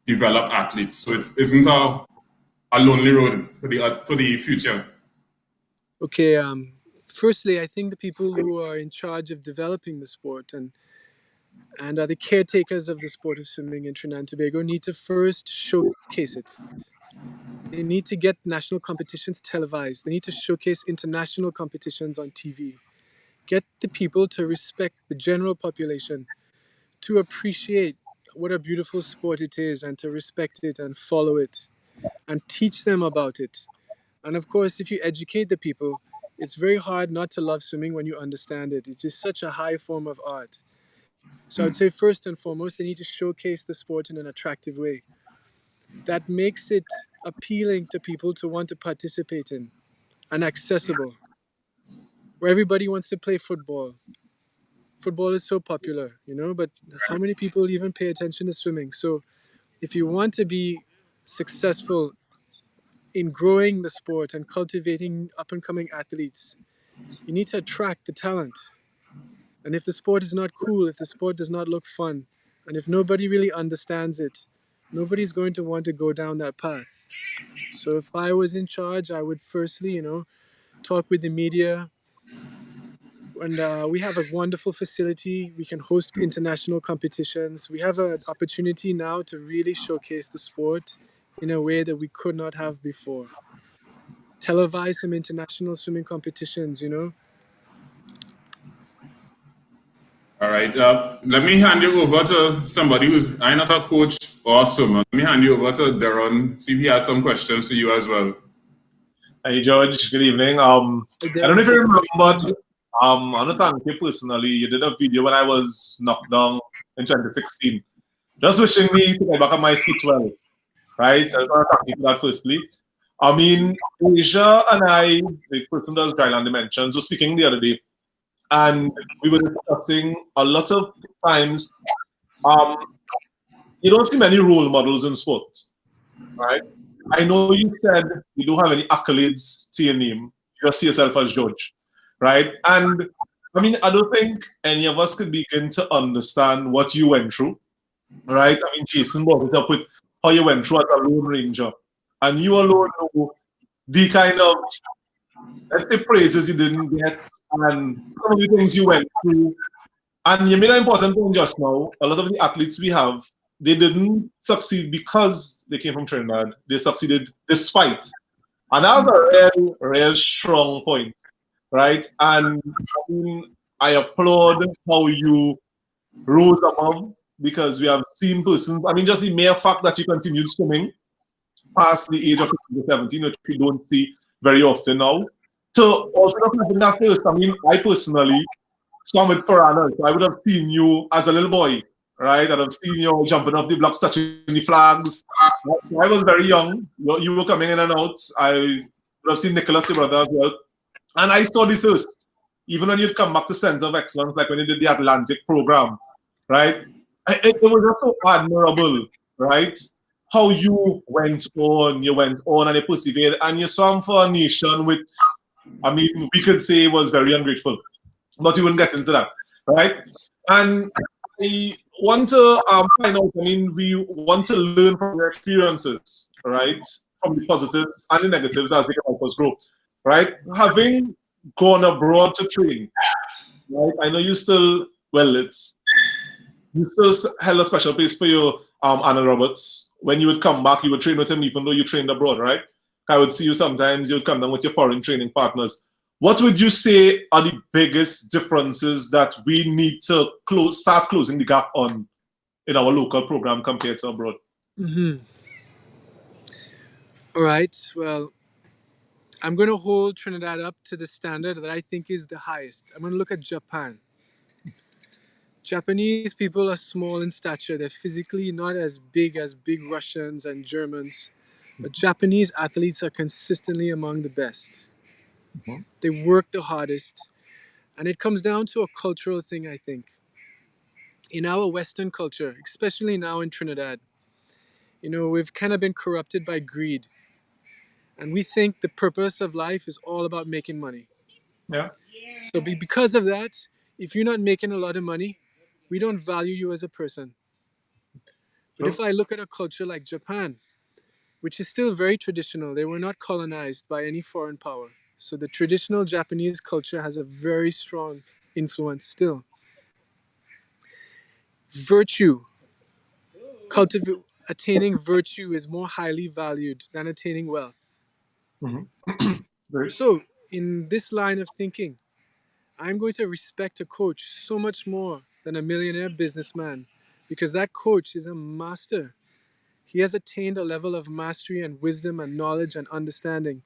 develop athletes, so it isn't a lonely road for the future? Okay, firstly, I think the people who are in charge of developing the sport and are the caretakers of the sport of swimming in Trinidad and Tobago need to first showcase it. They need to get national competitions televised. They need to showcase international competitions on TV. Get the people to respect the general population, to appreciate what a beautiful sport it is and to respect it and follow it and teach them about it. And of course, if you educate the people, it's very hard not to love swimming when you understand it. It's just such a high form of art. So I would say first and foremost, they need to showcase the sport in an attractive way that makes it appealing to people to want to participate in and accessible. Where everybody wants to play football. Football is so popular, but how many people even pay attention to swimming? So if you want to be successful in growing the sport and cultivating up and coming athletes, you need to attract the talent. And if the sport is not cool, if the sport does not look fun, and if nobody really understands it, nobody's going to want to go down that path. So if I was in charge, I would firstly, talk with the media. And we have a wonderful facility. We can host international competitions. We have an opportunity now to really showcase the sport in a way that we could not have before. Televise some international swimming competitions, All right. Let me hand you over to somebody who's I'm not a coach or a swimmer. Let me hand you over to Darren. See if he has some questions for you as well. Hey George, good evening. I don't know if you remember, but I want to thank you personally. You did a video when I was knocked down in 2016. Just wishing me to get back on my feet well. Right? I just want to thank you for that firstly. I mean, Asia and I, the person does Dryland Dimensions, was speaking the other day, and we were discussing a lot of times, you don't see many role models in sports, right? I know you said you don't have any accolades to your name. You just see yourself as George, right? And I mean, I don't think any of us could begin to understand what you went through, right? I mean, Jason brought it up with how you went through as a Lone Ranger. And you alone know the kind of, let's say, praises you didn't get and some of the things you went through. And you made an important point just now. A lot of the athletes we have, they didn't succeed because they came from Trinidad. They succeeded despite. And that was a real strong point, right? And I mean, I applaud how you rose above, because we have seen persons, I mean, just the mere fact that you continued swimming past the age of 15 to 17, which we don't see very often now. So also not that first, I mean, I personally swam with piranhas. So I would have seen you as a little boy, right? I'd have seen you jumping off the blocks, touching the flags. I was very young. You were coming in and out. I would have seen Nicholas, your brother, as well. And I saw the thirst. Even when you'd come back to Center of Excellence, like when you did the Atlantic program, right? It was just so admirable, right? How you went on, and you persevered, and you swam for a nation which, I mean, we could say was very ungrateful, but we wouldn't get into that, right? And I want to find out, I mean, we want to learn from your experiences, right? From the positives and the negatives as they can help us grow, right? Having gone abroad to train, right? I know you still, you still held a special place for your Anna Roberts. When you would come back, you would train with him even though you trained abroad, right? I would see you sometimes, you would come down with your foreign training partners. What would you say are the biggest differences that we need to start closing the gap on in our local program compared to abroad? All right, well, I'm going to hold Trinidad up to the standard that I think is the highest. I'm going to look at Japan. Japanese people are small in stature. They're physically not as big Russians and Germans, but Japanese athletes are consistently among the best. They work the hardest, and it comes down to a cultural thing, I think. In our Western culture, especially now in Trinidad, we've kind of been corrupted by greed, and we think the purpose of life is all about making money. Yeah. So because of that, if you're not making a lot of money, we don't value you as a person. But if I look at a culture like Japan, which is still very traditional. They were not colonized by any foreign power. So the traditional Japanese culture has a very strong influence still. Virtue, attaining virtue is more highly valued than attaining wealth. So in this line of thinking, I'm going to respect a coach so much more than a millionaire businessman, because that coach is a master. He has attained a level of mastery and wisdom and knowledge and understanding,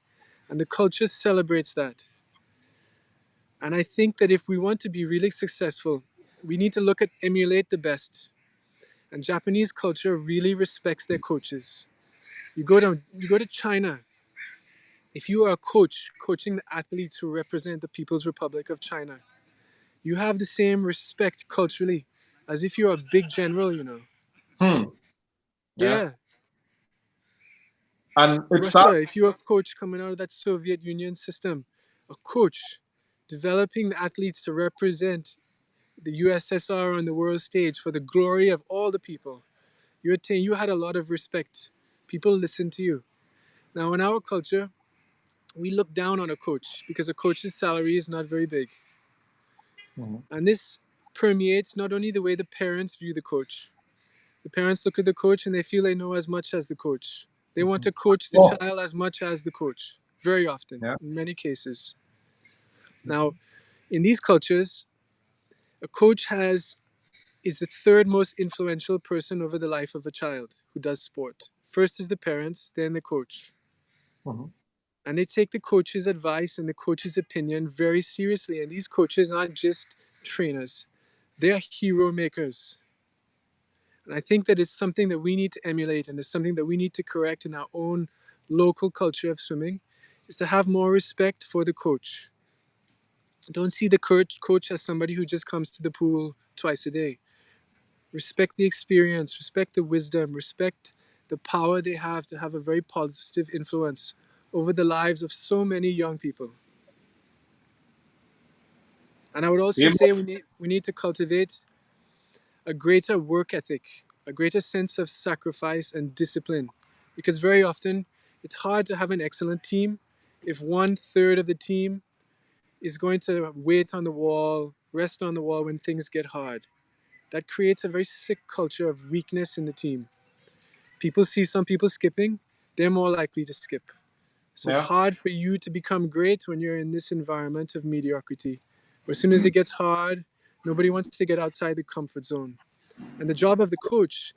and the culture celebrates that. And I think that if we want to be really successful, we need to look at emulate the best. And Japanese culture really respects their coaches. You go to China. If you are a coach coaching the athletes who represent the People's Republic of China, you have the same respect culturally as if you're a big general, you know. Yeah. And it's Russia, that. if you're a coach coming out of that Soviet Union system, a coach developing the athletes to represent the USSR on the world stage for the glory of all the people, you had a lot of respect. People listened to you. Now, in our culture, we look down on a coach because a coach's salary is not very big. And this permeates not only the way the parents view the coach. The parents look at the coach and they feel they know as much as the coach. They want to coach the child as much as the coach, very often, in many cases. Now, in these cultures, a coach is the third most influential person over the life of a child who does sport. First is the parents, then the coach. And they take the coach's advice and the coach's opinion very seriously. And these coaches aren't just trainers, they are hero makers. And I think that it's something that we need to emulate, and it's something that we need to correct in our own local culture of swimming, is to have more respect for the coach. Don't see the coach as somebody who just comes to the pool twice a day. Respect the experience, respect the wisdom, respect the power they have to have a very positive influence over the lives of so many young people. And I would also say we need to cultivate a greater work ethic, a greater sense of sacrifice and discipline. Because very often it's hard to have an excellent team if 1/3 of the team is going to wait on the wall, rest on the wall when things get hard. That creates a very sick culture of weakness in the team. People see some people skipping, they're more likely to skip. So it's hard for you to become great when you're in this environment of mediocrity. As soon as it gets hard, nobody wants to get outside the comfort zone. And the job of the coach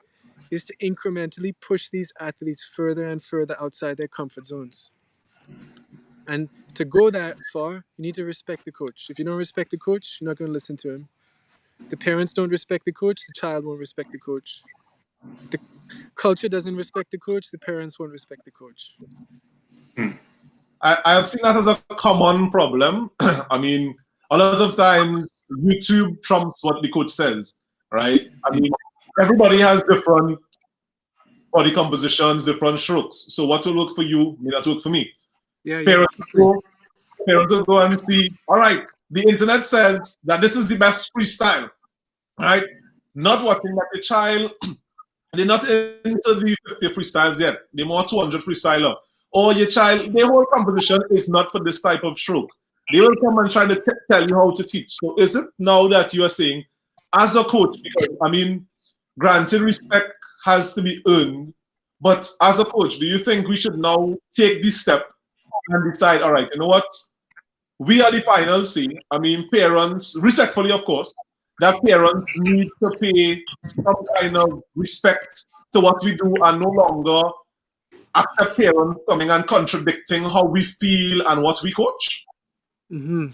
is to incrementally push these athletes further and further outside their comfort zones. And to go that far, you need to respect the coach. If you don't respect the coach, you're not going to listen to him. If the parents don't respect the coach, the child won't respect the coach. If the culture doesn't respect the coach, the parents won't respect the coach. I have seen that as a common problem. I mean, a lot of times YouTube trumps what the coach says, right? I mean, everybody has different body compositions, different strokes. So what will work for you may not work for me. Parents will go and see, all right, the internet says that this is the best freestyle, right? Not watching that the child, they're not into the 50 freestyles yet. They're more 200 freestyler. Or your child, their whole composition is not for this type of stroke. They will come and try to tell you how to teach. So is it now that you are saying, as a coach, because I mean, granted respect has to be earned, but as a coach, do you think we should now take this step and decide, all right, you know what? We are the final say. I mean, parents, respectfully, of course, that parents need to pay some kind of respect to what we do and no longer after parents coming and contradicting how we feel and what we coach?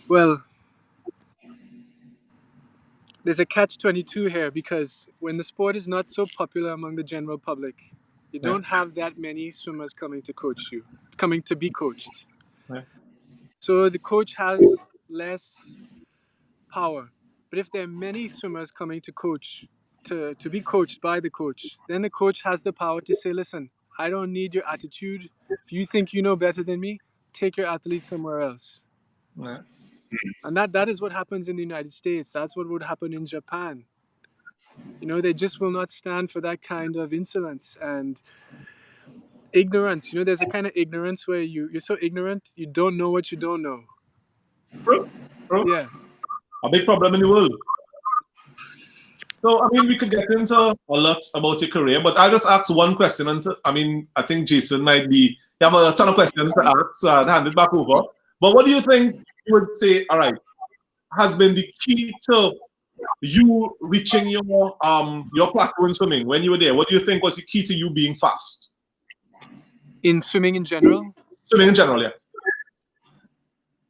Well, there's a catch-22 here, because when the sport is not so popular among the general public, you don't have that many swimmers coming to coach you, coming to be coached. So the coach has less power. But if there are many swimmers coming to coach, to be coached by the coach, then the coach has the power to say, listen, I don't need your attitude. If you think you know better than me, take your athlete somewhere else. And that is what happens in the United States. That's what would happen in Japan. You know, they just will not stand for that kind of insolence. And ignorance. You know, there's a kind of ignorance where you're so ignorant you don't know what you don't know. True. Yeah. A big problem in the world. So, I mean, we could get into a lot about your career, but I'll just ask one question. And I mean, I think Jason might be, you have a ton of questions to ask, so I'll hand it back over. But what do you think you would say, all right, has been the key to you reaching your plateau in swimming when you were there? What do you think was the key to you being fast? In swimming in general? Swimming in general, yeah.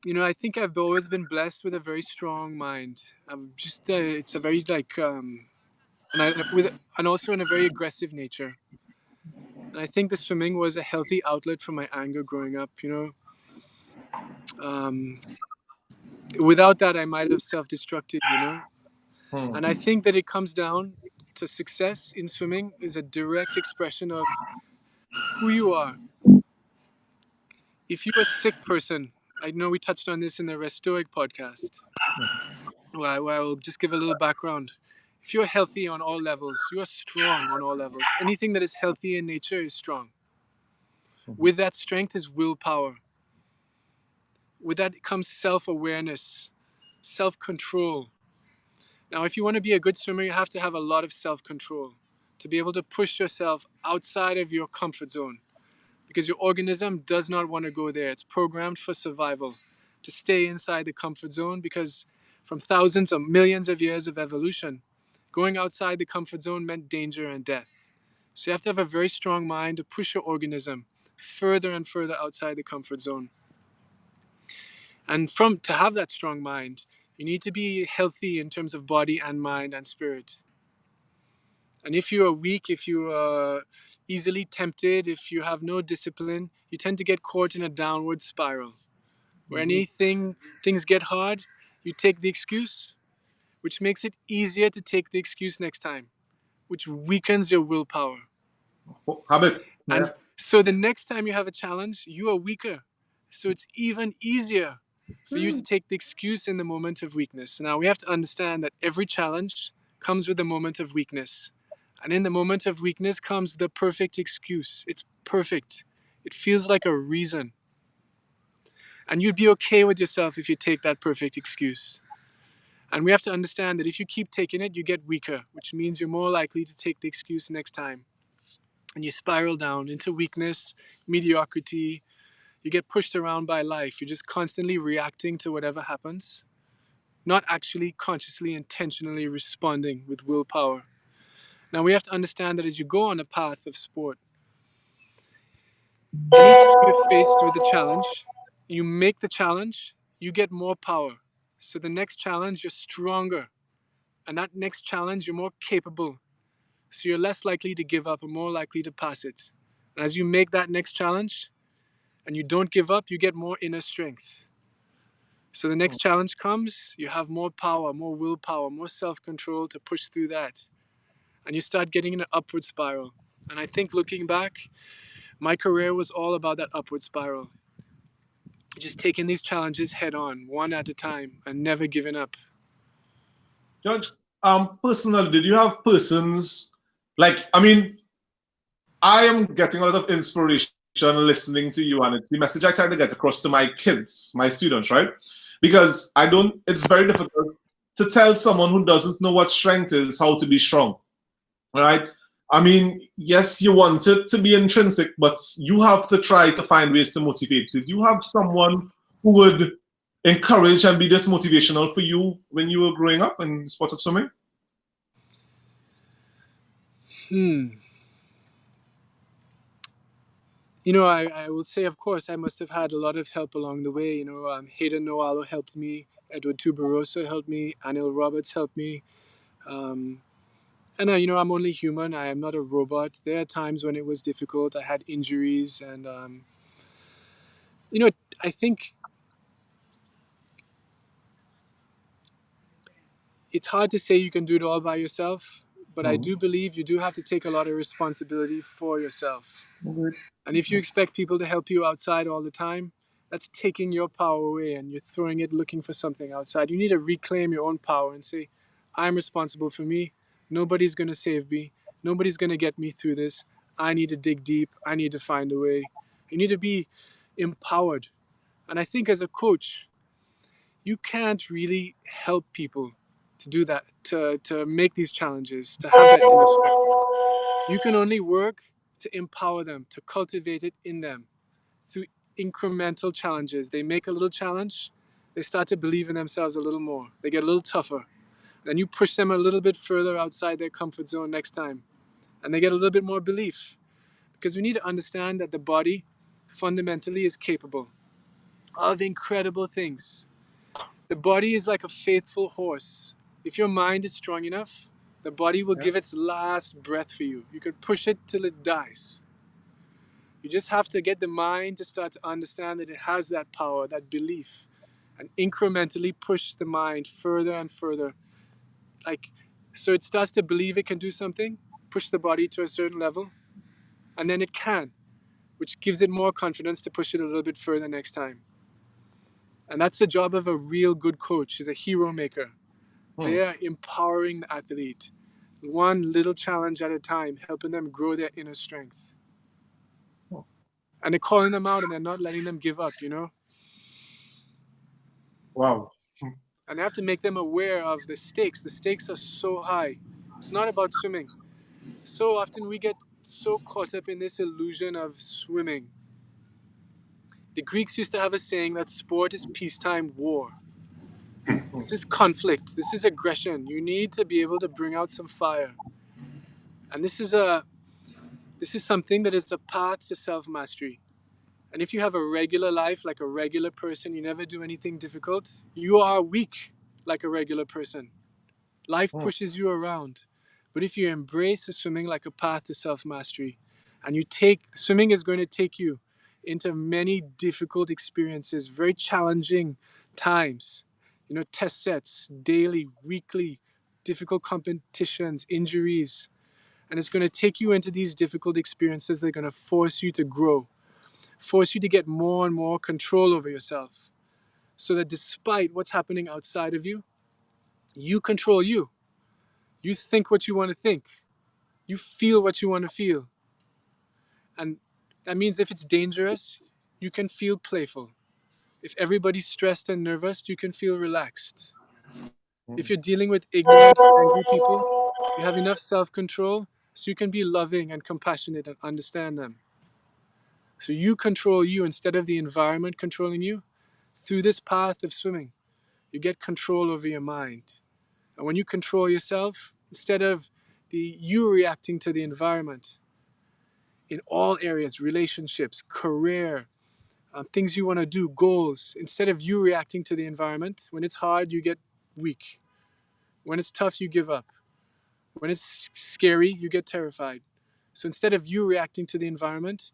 You know, I think I've always been blessed with a very strong mind. I'm just, it's a very like, and also in a very aggressive nature. And I think the swimming was a healthy outlet for my anger growing up. You know, without that, I might have self-destructed. You know, and I think that it comes down to success in swimming is a direct expression of who you are. If you're a sick person, I know we touched on this in the Restoic podcast. Well, I will just give a little background. If you're healthy on all levels, you are strong on all levels. Anything that is healthy in nature is strong. With that strength is willpower. With that comes self-awareness, self-control. Now, if you want to be a good swimmer, you have to have a lot of self-control to be able to push yourself outside of your comfort zone, because your organism does not want to go there. It's programmed for survival, to stay inside the comfort zone, because from thousands or millions of years of evolution, going outside the comfort zone meant danger and death. So you have to have a very strong mind to push your organism further and further outside the comfort zone. And to have that strong mind, you need to be healthy in terms of body and mind and spirit. And if you are weak, if you are easily tempted, if you have no discipline, you tend to get caught in a downward spiral. Where things get hard, you take the excuse, which makes it easier to take the excuse next time, which weakens your willpower. Habit. And so the next time you have a challenge, you are weaker. So it's even easier for you to take the excuse in the moment of weakness. Now we have to understand that every challenge comes with a moment of weakness. And in the moment of weakness comes the perfect excuse. It's perfect. It feels like a reason. And you'd be okay with yourself if you take that perfect excuse. And we have to understand that if you keep taking it, you get weaker, which means you're more likely to take the excuse next time. And you spiral down into weakness, mediocrity. You get pushed around by life. You're just constantly reacting to whatever happens, not actually consciously, intentionally responding with willpower. Now we have to understand that as you go on a path of sport, anytime you're faced with a challenge, you make the challenge, you get more power. So the next challenge, you're stronger. And that next challenge, you're more capable. So you're less likely to give up and more likely to pass it. And as you make that next challenge and you don't give up, you get more inner strength. So the next challenge comes, you have more power, more willpower, more self-control to push through that. And you start getting in an upward spiral. And I think looking back, my career was all about that upward spiral. Just taking these challenges head on, one at a time, and never giving up. George, personally, did you have persons, like, I mean, I am getting a lot of inspiration listening to you, and it's the message I try to get across to my kids, my students, right? Because it's very difficult to tell someone who doesn't know what strength is how to be strong, right? I mean, yes, you want it to be intrinsic, but you have to try to find ways to motivate. Did you have someone who would encourage and be this motivational for you when you were growing up in sport of swimming? You know, I would say, of course, I must have had a lot of help along the way. You know, Hayden Noalo helped me, Edward Tuberosa helped me, Anil Roberts helped me. And, you know, I'm only human. I am not a robot. There are times when it was difficult. I had injuries. And, you know, I think it's hard to say you can do it all by yourself. But I do believe you do have to take a lot of responsibility for yourself. And if you expect people to help you outside all the time, that's taking your power away and you're throwing it looking for something outside. You need to reclaim your own power and say, I'm responsible for me. Nobody's going to save me. Nobody's going to get me through this. I need to dig deep. I need to find a way. You need to be empowered. And I think as a coach, you can't really help people to do that, to make these challenges, to have that inner strength. You can only work to empower them, to cultivate it in them through incremental challenges. They make a little challenge, they start to believe in themselves a little more. They get a little tougher. Then you push them a little bit further outside their comfort zone next time, and they get a little bit more belief. Because we need to understand that the body fundamentally is capable of incredible things. The body is like a faithful horse. If your mind is strong enough, the body will give its last breath for you. You could push it till it dies. You just have to get the mind to start to understand that it has that power, that belief, and incrementally push the mind further and further. So it starts to believe it can do something, push the body to a certain level, and then it can, which gives it more confidence to push it a little bit further next time. And that's the job of a real good coach, is a hero maker. They are empowering the athlete, one little challenge at a time, helping them grow their inner strength. And they're calling them out and they're not letting them give up, Wow. And they have to make them aware of the stakes. The stakes are so high. It's not about swimming. So often we get so caught up in this illusion of swimming. The Greeks used to have a saying that sport is peacetime war. This is conflict. This is aggression. You need to be able to bring out some fire. And this is something that is a path to self-mastery. And if you have a regular life like a regular person, you never do anything difficult, you are weak like a regular person. Life pushes you around. But if you embrace the swimming like a path to self-mastery, and swimming is going to take you into many difficult experiences, very challenging times, test sets, daily, weekly, difficult competitions, injuries. And it's going to take you into these difficult experiences that are going to force you to grow, force you to get more and more control over yourself. So that despite what's happening outside of you, you control you. You think what you want to think. You feel what you want to feel. And that means if it's dangerous, you can feel playful. If everybody's stressed and nervous, you can feel relaxed. If you're dealing with ignorant, angry people, you have enough self-control so you can be loving and compassionate and understand them. So you control you instead of the environment controlling you. Through this path of swimming, you get control over your mind. And when you control yourself, instead of you reacting to the environment in all areas, relationships, career, things you want to do, goals, instead of you reacting to the environment, when it's hard, you get weak. When it's tough, you give up. When it's scary, you get terrified. So instead of you reacting to the environment,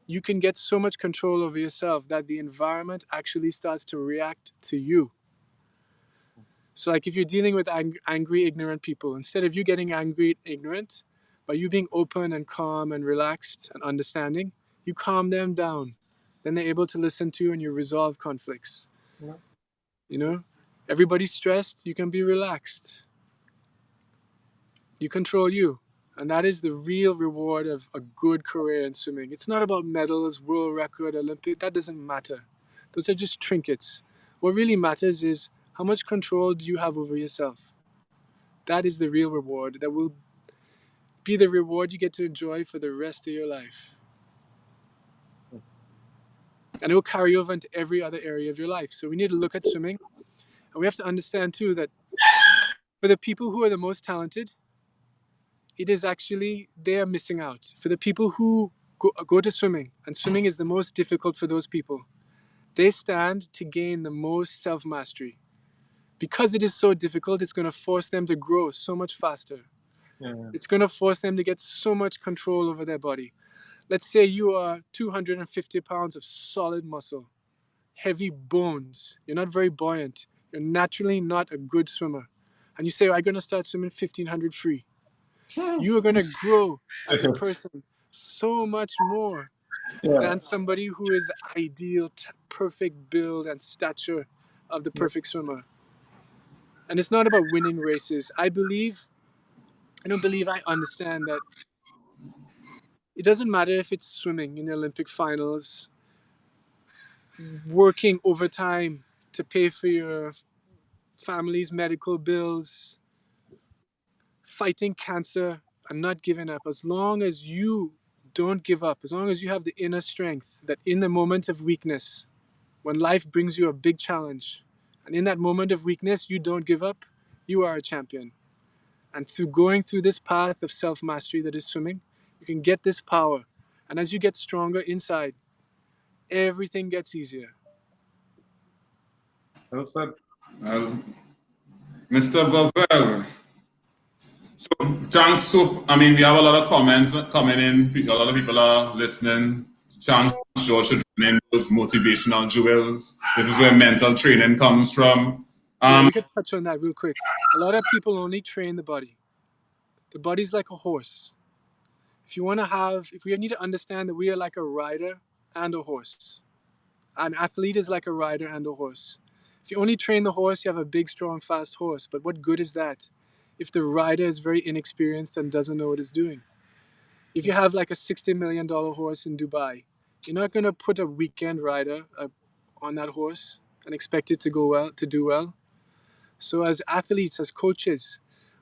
you can get so much control over yourself that the environment actually starts to react to you. So like if you're dealing with angry, ignorant people, instead of you getting angry, ignorant, by you being open and calm and relaxed and understanding, you calm them down. Then they're able to listen to you and you resolve conflicts. Everybody's stressed, you can be relaxed. You control you. And that is the real reward of a good career in swimming. It's not about medals, world record, Olympic. That doesn't matter. Those are just trinkets. What really matters is how much control do you have over yourself? That is the real reward. That will be the reward you get to enjoy for the rest of your life. And it will carry over into every other area of your life. So we need to look at swimming. And we have to understand too that for the people who are the most talented, it is actually, they are missing out. For the people who go to swimming, and swimming is the most difficult for those people, they stand to gain the most self-mastery. Because it is so difficult, it's going to force them to grow so much faster. It's going to force them to get so much control over their body. Let's say you are 250 pounds of solid muscle, heavy bones. You're not very buoyant. You're naturally not a good swimmer. And you say, I'm going to start swimming 1500 free. You are going to grow as a person so much more than somebody who is the ideal, perfect build and stature of the perfect swimmer. And it's not about winning races. I don't believe I understand that it doesn't matter if it's swimming in the Olympic finals, working overtime to pay for your family's medical bills, fighting cancer, and not giving up. As long as you don't give up, as long as you have the inner strength that in the moment of weakness, when life brings you a big challenge, and in that moment of weakness, you don't give up, you are a champion. And through going through this path of self-mastery that is swimming, you can get this power. And as you get stronger inside, everything gets easier. Well said. Mr. Bovell, so thanks. So, I mean, we have a lot of comments coming in. A lot of people are listening. Thanks, George, for joining in those motivational jewels. This is where mental training comes from. Yeah, we could touch on that real quick. A lot of people only train the body. The body's like a horse. If we need to understand that we are like a rider and a horse. An athlete is like a rider and a horse. If you only train the horse, you have a big, strong, fast horse. But what good is that if the rider is very inexperienced and doesn't know what it's doing? If you have like a $60 million horse in Dubai, you're not going to put a weekend rider on that horse and expect it to do well. So as athletes, as coaches,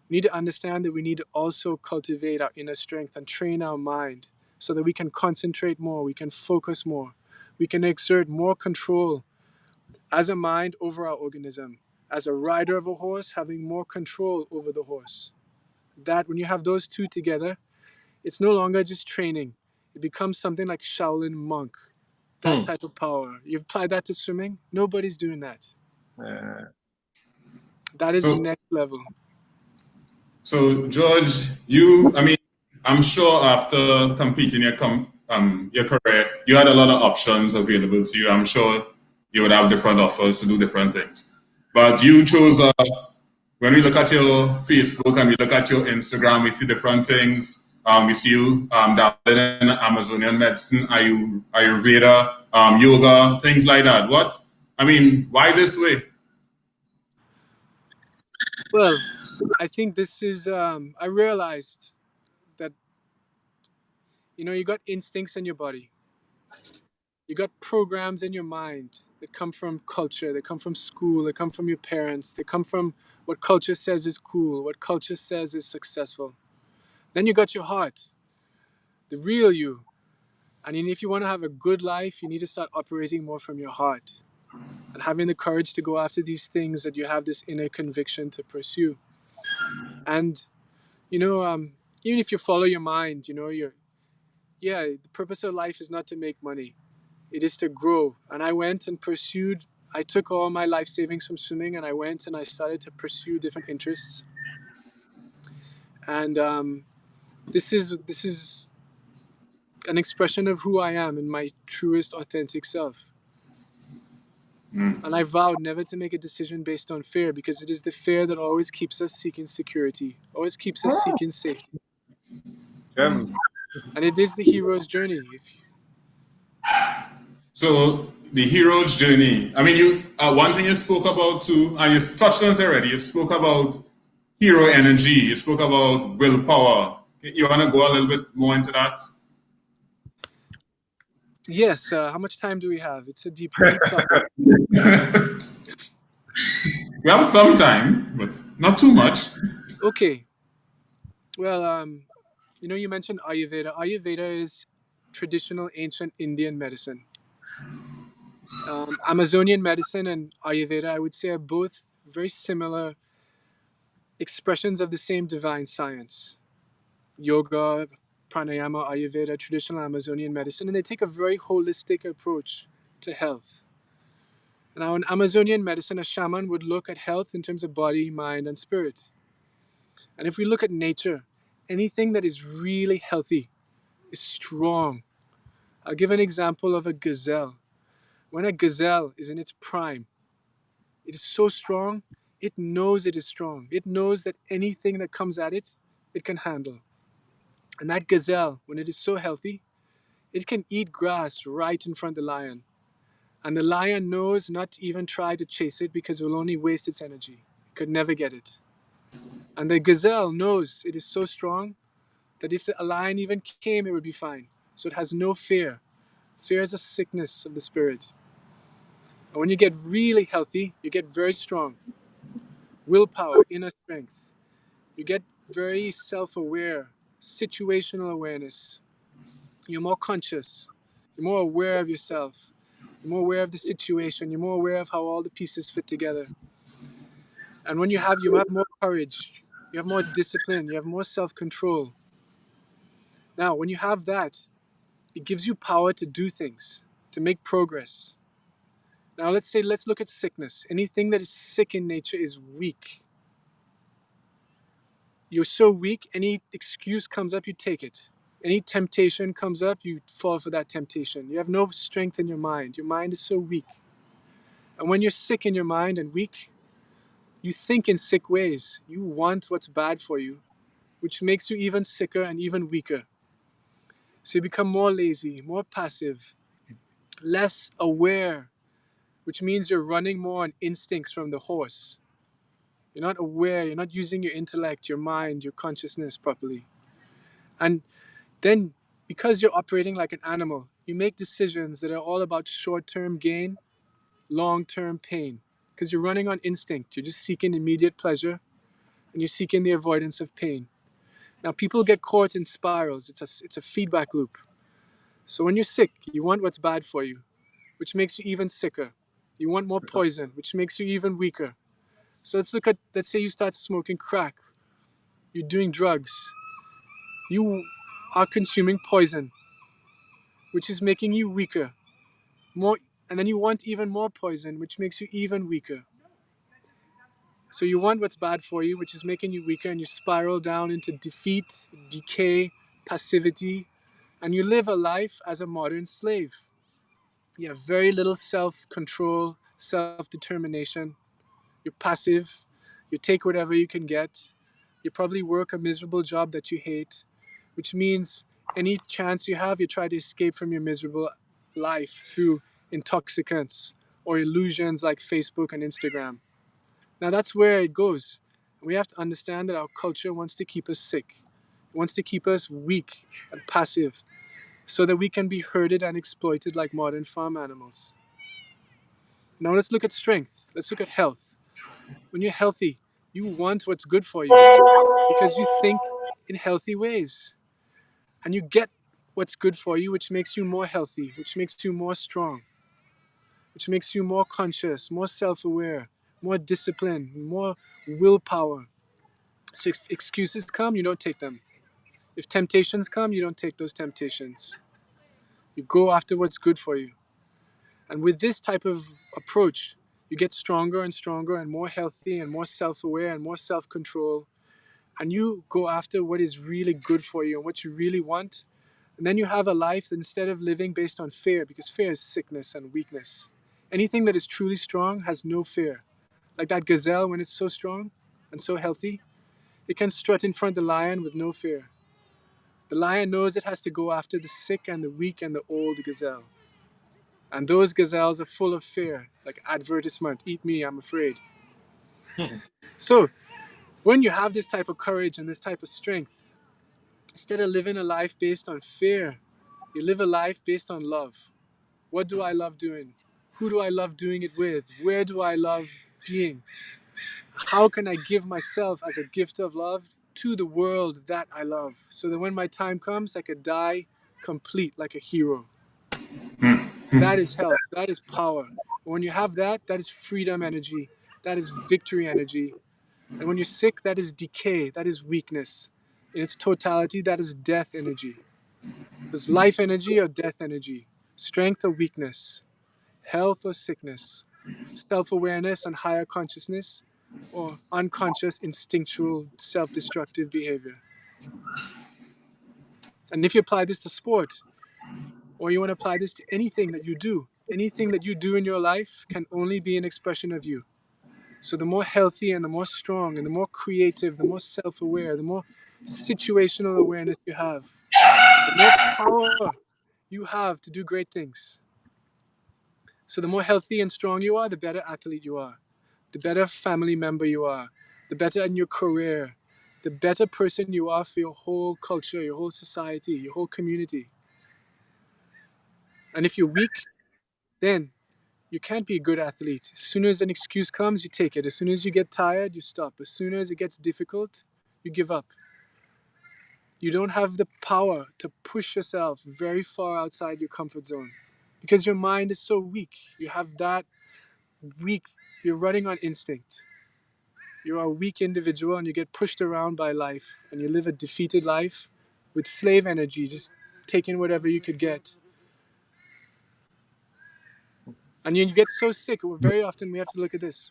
we need to understand that we need to also cultivate our inner strength and train our mind so that we can concentrate more, we can focus more, we can exert more control as a mind over our organism, as a rider of a horse, having more control over the horse. That when you have those two together, it's no longer just training. It becomes something like Shaolin monk, that type of power. You apply that to swimming, nobody's doing that. That is the next level. So, George, I'm sure after completing your career, you had a lot of options available to you. I'm sure you would have different offers to do different things. But you chose, when we look at your Facebook and we look at your Instagram, we see different things. We see you dabbling in Amazonian medicine, Ayurveda, yoga, things like that. Why this way? Well, I think this is, I realized that, you got instincts in your body. You got programs in your mind that come from culture, that come from school, that come from your parents, that come from what culture says is cool, what culture says is successful. Then you got your heart, the real you. And if you want to have a good life, you need to start operating more from your heart and having the courage to go after these things that you have this inner conviction to pursue. And, even if you follow your mind, the purpose of life is not to make money. It is to grow. And I took all my life savings from swimming and I went and I started to pursue different interests. And this is an expression of who I am in my truest, authentic self. And I vowed never to make a decision based on fear, because it is the fear that always keeps us seeking security, always keeps us seeking safety. And it is the hero's journey. So the hero's journey. One thing you spoke about too, and you touched on it already. You spoke about hero energy. You spoke about willpower. You want to go a little bit more into that? Yes. How much time do we have? It's a deep topic. We have some time, but not too much. Okay. Well, you mentioned Ayurveda. Ayurveda is traditional ancient Indian medicine. Amazonian medicine and Ayurveda, I would say, are both very similar expressions of the same divine science. Yoga, pranayama, Ayurveda, traditional Amazonian medicine, and they take a very holistic approach to health. Now, in Amazonian medicine, a shaman would look at health in terms of body, mind, and spirit. And if we look at nature, anything that is really healthy is strong. I'll give an example of a gazelle. When a gazelle is in its prime, it is so strong, it knows it is strong. It knows that anything that comes at it, it can handle. And that gazelle, when it is so healthy, it can eat grass right in front of the lion. And the lion knows not to even try to chase it, because it will only waste its energy. It could never get it. And the gazelle knows it is so strong that if a lion even came, it would be fine. So it has no fear. Fear is a sickness of the spirit. And when you get really healthy, you get very strong. Willpower, inner strength. You get very self-aware, situational awareness. You're more conscious. You're more aware of yourself. You're more aware of the situation. You're more aware of how all the pieces fit together. And when you have more courage. You have more discipline. You have more self-control. Now, when you have that, it gives you power to do things, to make progress. Now, let's look at sickness. Anything that is sick in nature is weak. You're so weak, any excuse comes up, you take it. Any temptation comes up, you fall for that temptation. You have no strength in your mind. Your mind is so weak. And when you're sick in your mind and weak, you think in sick ways. You want what's bad for you, which makes you even sicker and even weaker. So you become more lazy, more passive, less aware, which means you're running more on instincts from the horse. You're not aware, you're not using your intellect, your mind, your consciousness properly. And then, because you're operating like an animal, you make decisions that are all about short-term gain, long-term pain. Because you're running on instinct, you're just seeking immediate pleasure, and you're seeking the avoidance of pain. Now, people get caught in spirals. It's a feedback loop. So when you're sick, you want what's bad for you, which makes you even sicker. You want more poison, which makes you even weaker. So let's say you start smoking crack. You're doing drugs. You are consuming poison, which is making you weaker. And then you want even more poison, which makes you even weaker. So you want what's bad for you, which is making you weaker, and you spiral down into defeat, decay, passivity, and you live a life as a modern slave. You have very little self-control, self-determination. You're passive. You take whatever you can get. You probably work a miserable job that you hate, which means any chance you have, you try to escape from your miserable life through intoxicants or illusions like Facebook and Instagram. Now that's where it goes. We have to understand that our culture wants to keep us sick. It wants to keep us weak and passive so that we can be herded and exploited like modern farm animals. Now let's look at strength. Let's look at health. When you're healthy, you want what's good for you because you think in healthy ways. And you get what's good for you, which makes you more healthy, which makes you more strong, which makes you more conscious, more self-aware, more disciplined, more willpower. So if excuses come, you don't take them. If temptations come, you don't take those temptations. You go after what's good for you. And with this type of approach, you get stronger and stronger and more healthy and more self-aware and more self-control. And you go after what is really good for you and what you really want. And then you have a life instead of living based on fear, because fear is sickness and weakness. Anything that is truly strong has no fear. Like that gazelle, when it's so strong and so healthy, it can strut in front of the lion with no fear. The lion knows it has to go after the sick and the weak and the old gazelle. And those gazelles are full of fear, like advertisement, eat me, I'm afraid. So when you have this type of courage and this type of strength, instead of living a life based on fear, you live a life based on love. What do I love doing? Who do I love doing it with? Where do I love being? How can I give myself as a gift of love to the world that I love, so that when my time comes, I could die complete like a hero? That is health. That is power. When you have that, that is freedom energy. That is victory energy. And when you're sick, that is decay. That is weakness. In its totality, that is death energy. There's life energy or death energy, strength or weakness, health or sickness, self-awareness and higher consciousness, or unconscious, instinctual, self-destructive behavior. And if you apply this to sport, or you want to apply this to anything that you do in your life can only be an expression of you. So the more healthy and the more strong and the more creative, the more self-aware, the more situational awareness you have, the more power you have to do great things. So the more healthy and strong you are, the better athlete you are, the better family member you are, the better in your career, the better person you are for your whole culture, your whole society, your whole community. And if you're weak, then you can't be a good athlete. As soon as an excuse comes, you take it. As soon as you get tired, you stop. As soon as it gets difficult, you give up. You don't have the power to push yourself very far outside your comfort zone because your mind is so weak. You have that weak, you're running on instinct. You're a weak individual and you get pushed around by life and you live a defeated life with slave energy, just taking whatever you could get. And you get so sick. Very often we have to look at this.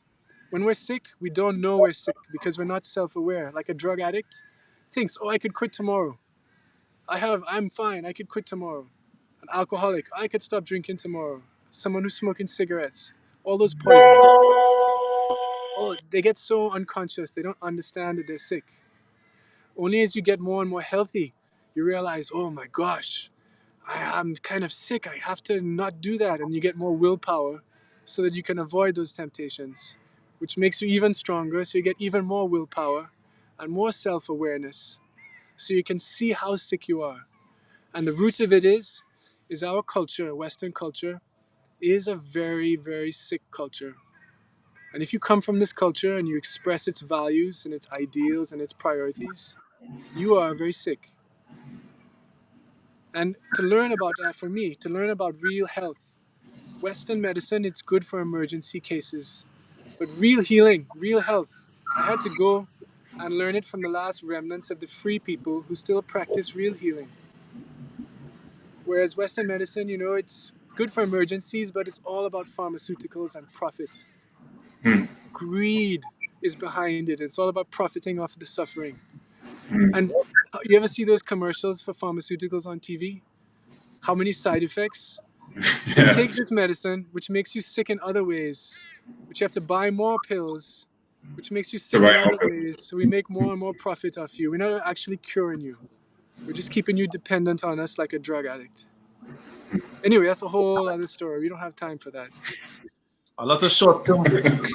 When we're sick, we don't know we're sick because we're not self-aware. Like a drug addict thinks, oh, I could quit tomorrow. I'm fine, I could quit tomorrow. An alcoholic, I could stop drinking tomorrow. Someone who's smoking cigarettes, all those poisons. Oh, they get so unconscious, they don't understand that they're sick. Only as you get more and more healthy, you realize, oh my gosh, I'm kind of sick, I have to not do that. And you get more willpower so that you can avoid those temptations, which makes you even stronger, so you get even more willpower and more self-awareness, so you can see how sick you are. And the root of it is our culture, Western culture, is a very, very sick culture. And if you come from this culture and you express its values and its ideals and its priorities, you are very sick. And to learn about that, for me, to learn about real health, Western medicine, it's good for emergency cases. But real healing, real health, I had to go and learn it from the last remnants of the free people who still practice real healing. Whereas Western medicine, it's good for emergencies, but it's all about pharmaceuticals and profit. Greed is behind it. It's all about profiting off the suffering. And you ever see those commercials for pharmaceuticals on TV? How many side effects? You take this medicine, which makes you sick in other ways, which you have to buy more pills, which makes you sick in other ways. So we make more and more profit off you. We're not actually curing you. We're just keeping you dependent on us like a drug addict. Anyway, that's a whole other story. We don't have time for that. A lot of short-term things.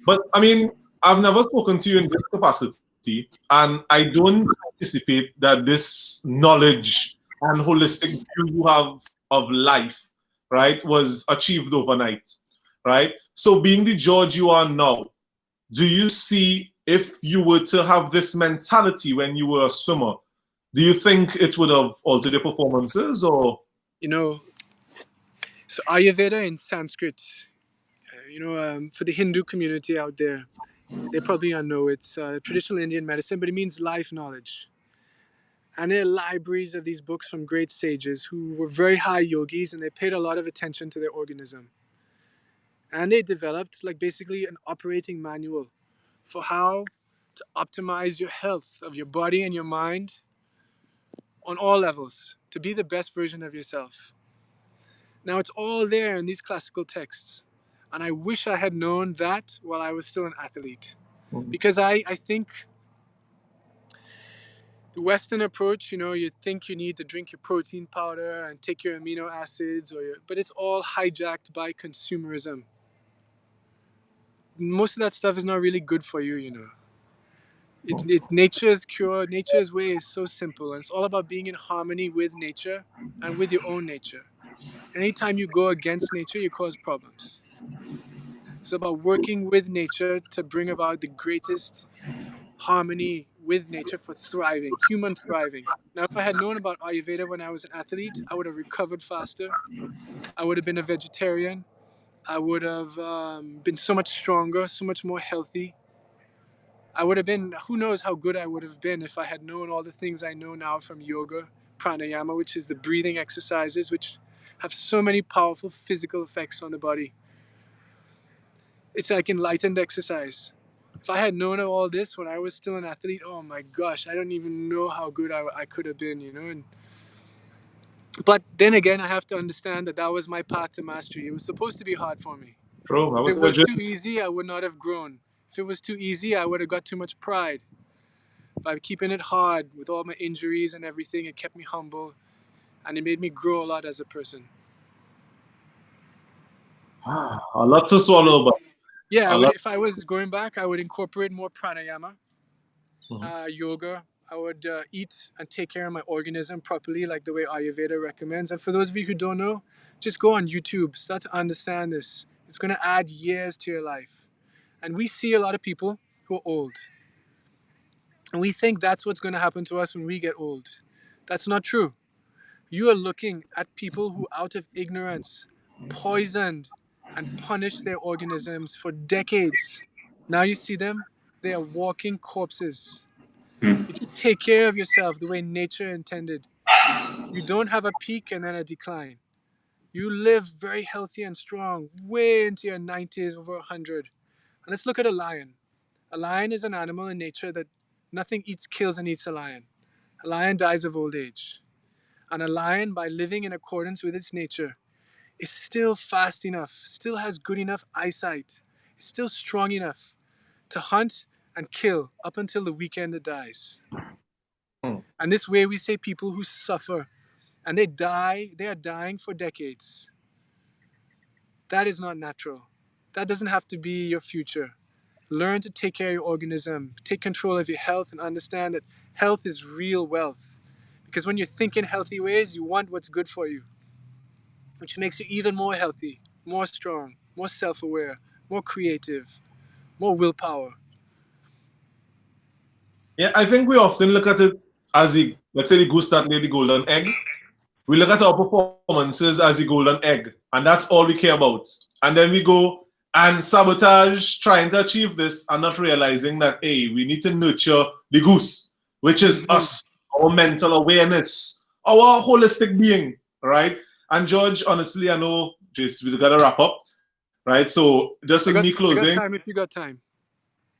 But I mean, I've never spoken to you in this capacity, and I don't anticipate that this knowledge and holistic view you have of life, right, was achieved overnight, right? So being the judge you are now, do you see if you were to have this mentality when you were a swimmer, do you think it would have altered your performances or? So Ayurveda in Sanskrit, for the Hindu community out there, they probably don't know it's traditional Indian medicine, but it means life knowledge. And there are libraries of these books from great sages who were very high yogis and they paid a lot of attention to their organism. And they developed basically an operating manual for how to optimize your health of your body and your mind on all levels, to be the best version of yourself. Now it's all there in these classical texts. And I wish I had known that while I was still an athlete. Because I think the Western approach, you think you need to drink your protein powder and take your amino acids, but it's all hijacked by consumerism. Most of that stuff is not really good for you, Nature's cure, nature's way is so simple. And it's all about being in harmony with nature and with your own nature. Anytime you go against nature, you cause problems. It's about working with nature to bring about the greatest harmony with nature for thriving, human thriving. Now, if I had known about Ayurveda when I was an athlete, I would have recovered faster. I would have been a vegetarian. I would have been so much stronger, so much more healthy. I would have been, who knows how good I would have been if I had known all the things I know now from yoga, pranayama, which is the breathing exercises, which have so many powerful physical effects on the body. It's like enlightened exercise. If I had known of all this when I was still an athlete, oh my gosh, I don't even know how good I could have been, But then again, I have to understand that was my path to mastery. It was supposed to be hard for me. True. If it was too easy, I would not have grown. If it was too easy, I would have got too much pride. By keeping it hard with all my injuries and everything, it kept me humble and it made me grow a lot as a person. A lot to swallow, but yeah, if I was going back, I would incorporate more pranayama. yoga. I would eat and take care of my organism properly, like the way Ayurveda recommends. And for those of you who don't know, just go on YouTube, start to understand this. It's going to add years to your life. And we see a lot of people who are old. And we think that's what's going to happen to us when we get old. That's not true. You are looking at people who, out of ignorance, poisoned and punished their organisms for decades. Now you see them, they are walking corpses. If you take care of yourself the way nature intended, you don't have a peak and then a decline. You live very healthy and strong, way into your 90s, over 100. And let's look at a lion. A lion is an animal in nature that nothing kills and eats a lion. A lion dies of old age. And a lion, by living in accordance with its nature, is still fast enough, still has good enough eyesight, is still strong enough to hunt and kill up until the weekend it dies. And this way we say people who suffer and they are dying for decades. That is not natural. That doesn't have to be your future. Learn to take care of your organism, take control of your health, and understand that health is real wealth. Because when you think in healthy ways, you want what's good for you, which makes you even more healthy, more strong, more self-aware, more creative, more willpower. Yeah, I think we often look at it as let's say the goose that laid the golden egg. We look at our performances as the golden egg, and that's all we care about. And then we go and sabotage trying to achieve this and not realizing that, hey, we need to nurture the goose, which is us, our mental awareness, our holistic being, right? And George, honestly, I know, Jace, we gotta wrap up, right? So just with me closing. We got time if you got time.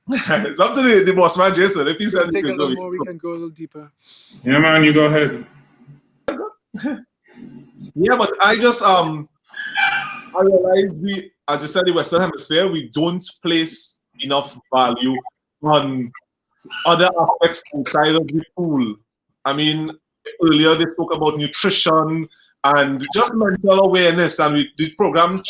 It's up to the boss man, Jason. If he says take a little more, we can go a little deeper. Yeah, man, you go ahead. Yeah, but I realize we, as you said, the Western Hemisphere, we don't place enough value on other aspects outside of the pool. I mean, earlier they spoke about nutrition and just mental awareness, and this program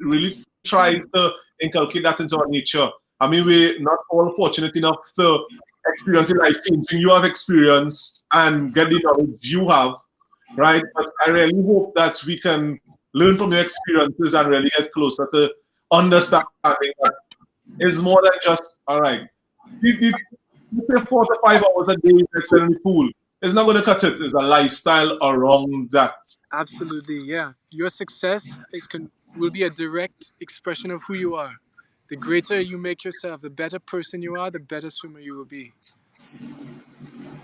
really tries to inculcate that into our nature. I mean, we're not all fortunate enough to experience life changing you have experienced and get the knowledge you have, right? But I really hope that we can learn from your experiences and really get closer to understanding that it's more than just, all right, you say 4 to 5 hours a day in the pool. It's not going to cut it. It's a lifestyle around that. Absolutely, yeah. Your success will be a direct expression of who you are. The greater you make yourself, the better person you are, the better swimmer you will be.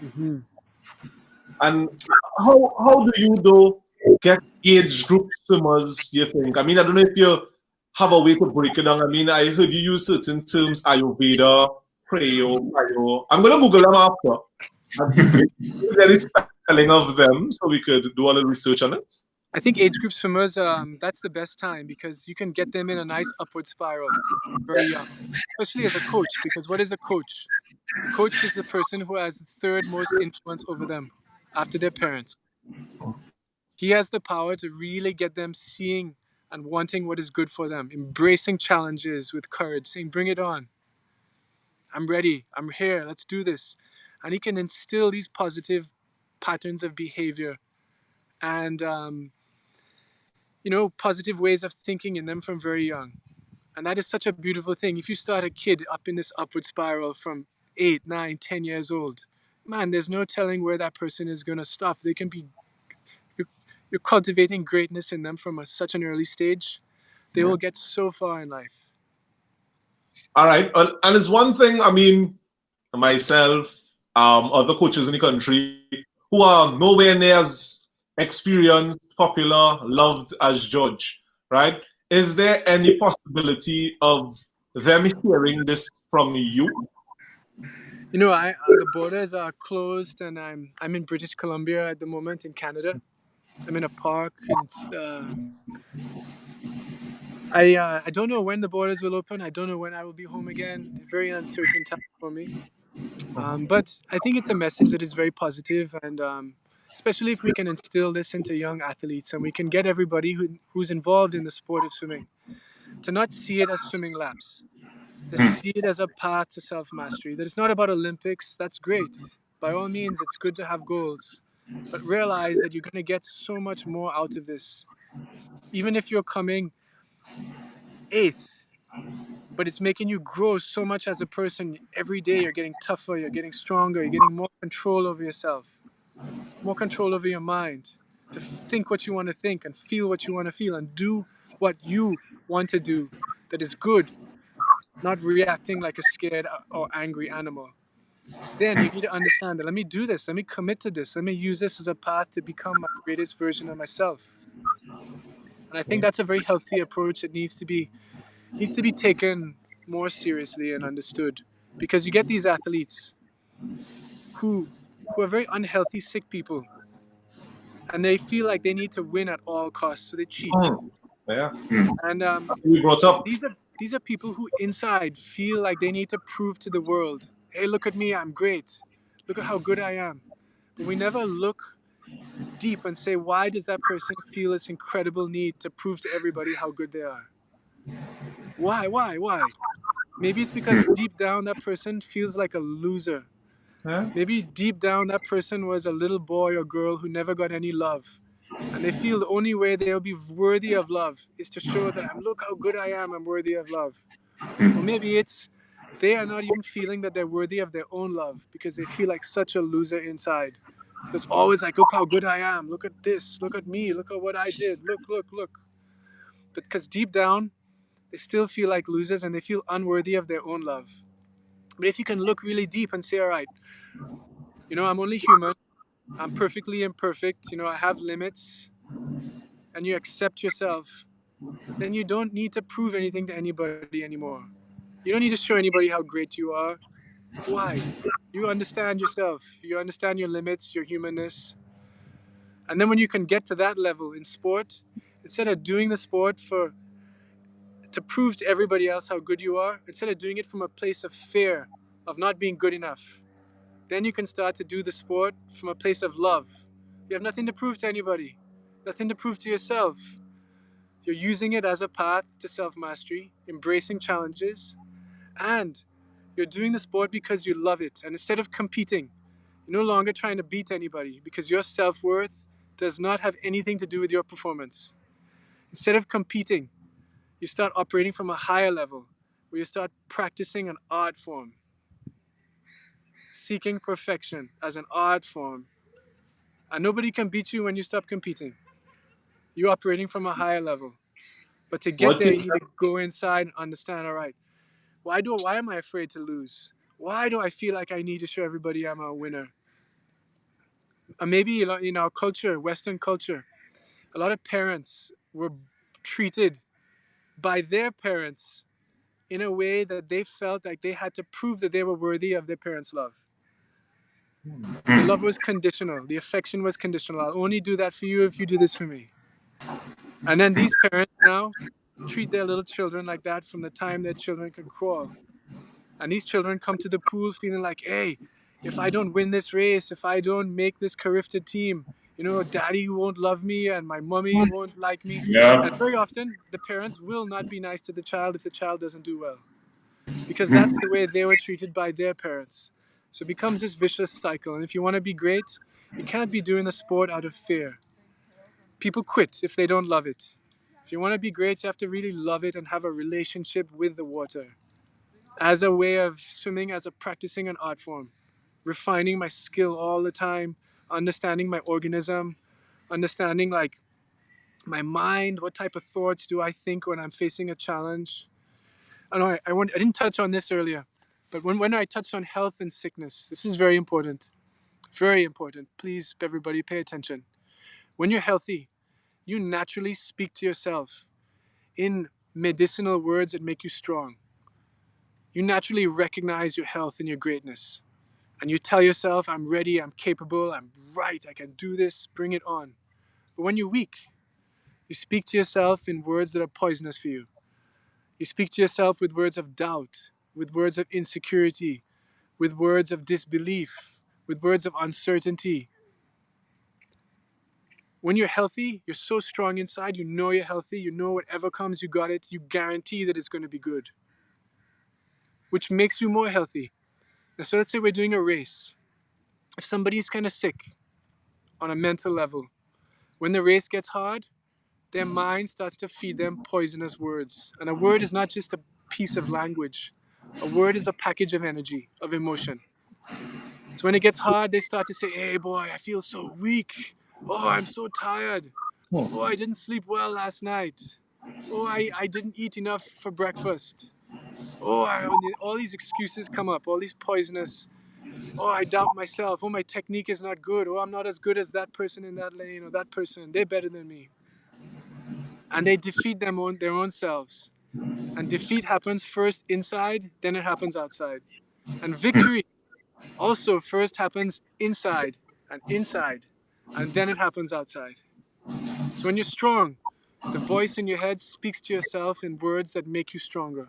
Mm-hmm. And how do you, though, get age group swimmers, you think? I mean, I don't know if you have a way to break it down. I mean, I heard you use certain terms, Ayurveda, Cryo. I'm going to Google them after. There is spelling of them, so we could do a little research on it. I think age group swimmers, that's the best time because you can get them in a nice upward spiral very young, especially as a coach, because what is a coach? A coach is the person who has the third most influence over them after their parents. He has the power to really get them seeing and wanting what is good for them, embracing challenges with courage, saying, bring it on. I'm ready. I'm here. Let's do this. And he can instill these positive patterns of behavior and, positive ways of thinking in them from very young. And that is such a beautiful thing. If you start a kid up in this upward spiral from 8, 9, 10 years old, man, there's no telling where that person is going to stop. They can be, you're cultivating greatness in them from such an early stage. They will get so far in life. All right. And it's one thing, I mean, myself, other coaches in the country who are nowhere near as experienced, popular, loved as George, right? Is there any possibility of them hearing this from you? You know, the borders are closed, and I'm in British Columbia at the moment in Canada. I'm in a park, and I don't know when the borders will open. I don't know when I will be home again. It's a very uncertain time for me. But I think it's a message that is very positive, and especially if we can instill this into young athletes and we can get everybody who's involved in the sport of swimming to not see it as swimming laps, to see it as a path to self-mastery. That it's not about Olympics. That's great. By all means, it's good to have goals. But realize that you're going to get so much more out of this. Even if you're coming 8th, but it's making you grow so much as a person. Every day you're getting tougher, you're getting stronger, you're getting more control over yourself, more control over your mind, to think what you want to think and feel what you want to feel and do what you want to do that is good, not reacting like a scared or angry animal. Then you need to understand that let me do this, let me commit to this, let me use this as a path to become my greatest version of myself. And I think that's a very healthy approach that needs to be taken more seriously and understood, because you get these athletes who are very unhealthy, sick people, and they feel like they need to win at all costs, so they cheat. Yeah. And We brought up. these are people who inside feel like they need to prove to the world, hey, look at me, I'm great. Look at how good I am. But we never look deep and say, why does that person feel this incredible need to prove to everybody how good they are? Why? Maybe it's because deep down that person feels like a loser. Huh? Maybe deep down that person was a little boy or girl who never got any love. And they feel the only way they'll be worthy of love is to show that look how good I am, I'm worthy of love. Or maybe it's they are not even feeling that they're worthy of their own love because they feel like such a loser inside. So it's always like, look how good I am, look at this, look at me, look at what I did, look. But because deep down, they still feel like losers and they feel unworthy of their own love. But if you can look really deep and say, all right, I'm only human, I'm perfectly imperfect, I have limits, and you accept yourself, then you don't need to prove anything to anybody anymore. You don't need to show anybody how great you are. Why? You understand yourself, you understand your limits, your humanness. And then when you can get to that level in sport, instead of doing the sport to prove to everybody else how good you are, instead of doing it from a place of fear, of not being good enough, then you can start to do the sport from a place of love. You have nothing to prove to anybody, nothing to prove to yourself. You're using it as a path to self-mastery, embracing challenges, and you're doing the sport because you love it. And instead of competing, you're no longer trying to beat anybody because your self-worth does not have anything to do with your performance. Instead of competing, you start operating from a higher level, where you start practicing an art form, seeking perfection as an art form. And nobody can beat you when you stop competing. You're operating from a higher level. But to get there, you need to go inside and understand, all right, why am I afraid to lose? Why do I feel like I need to show everybody I'm a winner? And maybe in our culture, Western culture, a lot of parents were treated by their parents in a way that they felt like they had to prove that they were worthy of their parents' love. The love was conditional. The affection was conditional. I'll only do that for you if you do this for me. And then these parents now treat their little children like that from the time their children can crawl. And these children come to the pool feeling like, hey, if I don't win this race, if I don't make this carifted team, daddy won't love me and my mommy won't like me. Yeah. And very often, the parents will not be nice to the child if the child doesn't do well, because that's the way they were treated by their parents. So it becomes this vicious cycle. And if you want to be great, you can't be doing the sport out of fear. People quit if they don't love it. If you want to be great, you have to really love it and have a relationship with the water as a way of swimming, as a practicing an art form, refining my skill all the time, understanding my organism, understanding like my mind, what type of thoughts do I think when I'm facing a challenge. I didn't touch on this earlier, but when I touched on health and sickness, this is very important. Very important. Please, everybody, pay attention. When you're healthy, you naturally speak to yourself in medicinal words that make you strong. You naturally recognize your health and your greatness. And you tell yourself, I'm ready, I'm capable, I'm right, I can do this, bring it on. But when you're weak, you speak to yourself in words that are poisonous for you. You speak to yourself with words of doubt, with words of insecurity, with words of disbelief, with words of uncertainty. When you're healthy, you're so strong inside, you know you're healthy, you know whatever comes, you got it, you guarantee that it's going to be good. which makes you more healthy. Now, so let's say we're doing a race. If somebody's kind of sick on a mental level, when the race gets hard, their mind starts to feed them poisonous words. And a word is not just a piece of language. A word is a package of energy, of emotion. So when it gets hard, they start to say, hey boy, I feel so weak. Oh, I'm so tired. Oh, I didn't sleep well last night. Oh, I didn't eat enough for breakfast. Oh, all these excuses come up, all these poisonous. Oh, I doubt myself. Oh, my technique is not good. Oh, I'm not as good as that person in that lane or that person. They're better than me. And they defeat their own selves. And defeat happens first inside, then it happens outside. And victory also first happens inside, and then it happens outside. So when you're strong, the voice in your head speaks to yourself in words that make you stronger.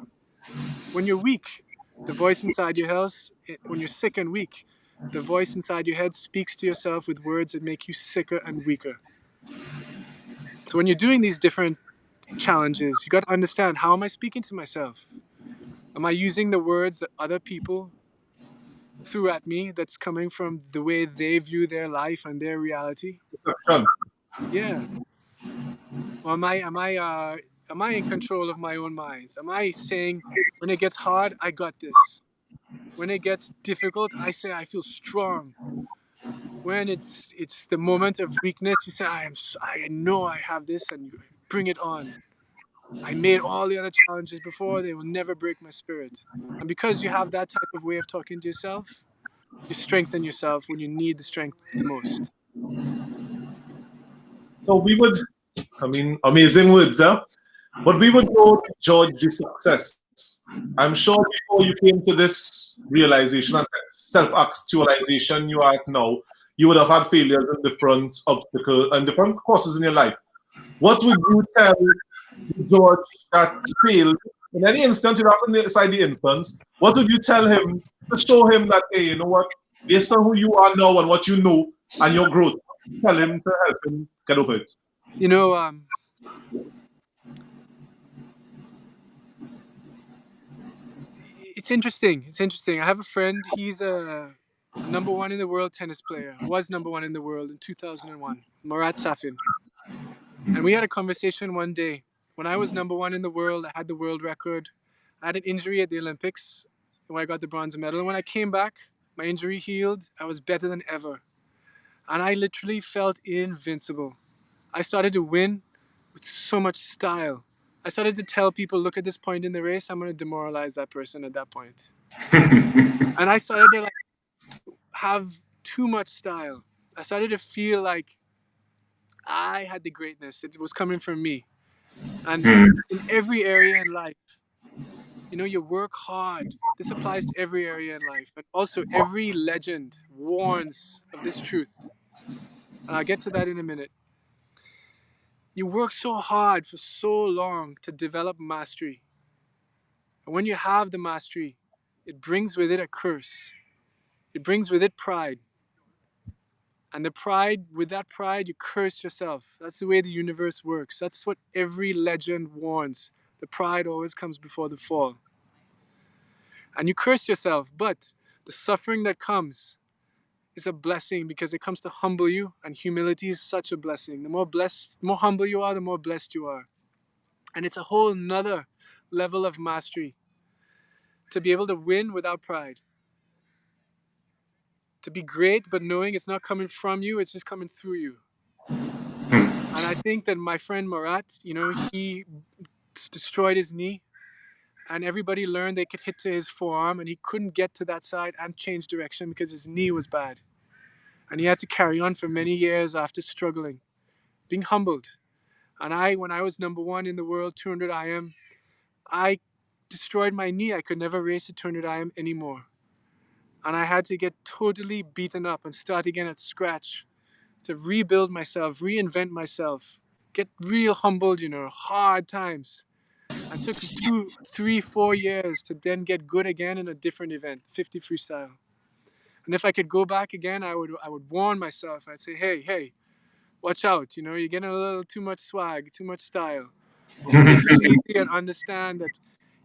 When you're weak, the voice inside your head, when you're sick and weak, the voice inside your head speaks to yourself with words that make you sicker and weaker. So when you're doing these different challenges, you got to understand, how am I speaking to myself? Am I using the words that other people threw at me that's coming from the way they view their life and their reality? Yeah. Or am I in control of my own mind? Am I saying, when it gets hard, I got this? When it gets difficult, I say I feel strong. When it's the moment of weakness, you say I know I have this, and you bring it on. I made all the other challenges before; they will never break my spirit. And because you have that type of way of talking to yourself, you strengthen yourself when you need the strength the most. So we would, I mean, amazing words, huh? But we would go to judge the success. I'm sure before you came to this realization and self-actualization you are at now, you would have had failures and different obstacles and different courses in your life. What would you tell the judge that failed in any instance, you don't have to decide the instance? What would you tell him to show him that, hey, you know what, based on who you are now and what you know and your growth, tell him to help him get over it? You know, it's interesting. It's interesting. I have a friend. He's a number one in the world tennis player. Was number one in the world in 2001. Marat Safin. And we had a conversation one day. When I was number one in the world, I had the world record. I had an injury at the Olympics where I got the bronze medal. And when I came back, my injury healed. I was better than ever. And I literally felt invincible. I started to win with so much style. I started to tell people, look at this point in the race, I'm going to demoralize that person at that point. And I started to have too much style. I started to feel like I had the greatness. It was coming from me. And in every area in life, you work hard. This applies to every area in life. But also every legend warns of this truth. And I'll get to that in a minute. You work so hard for so long to develop mastery. And when you have the mastery, it brings with it a curse. It brings with it pride. And with that pride, you curse yourself. That's the way the universe works. That's what every legend warns. The pride always comes before the fall. And you curse yourself, but the suffering that comes is a blessing because it comes to humble you, and humility is such a blessing. The more humble you are, the more blessed you are. And it's a whole nother level of mastery to be able to win without pride. To be great, but knowing it's not coming from you, it's just coming through you. And I think that my friend Marat, he destroyed his knee, and everybody learned they could hit to his forearm, and he couldn't get to that side and change direction because his knee was bad. And he had to carry on for many years after struggling, being humbled. And when I was number one in the world 200 IM, I destroyed my knee. I could never race at 200 IM anymore. And I had to get totally beaten up and start again at scratch to rebuild myself, reinvent myself, get real humbled, hard times. And it took me 2, 3, 4 years to then get good again in a different event, 50 freestyle. And if I could go back again, I would warn myself. I'd say, hey, watch out. You're getting a little too much swag, too much style. Take it easy and understand that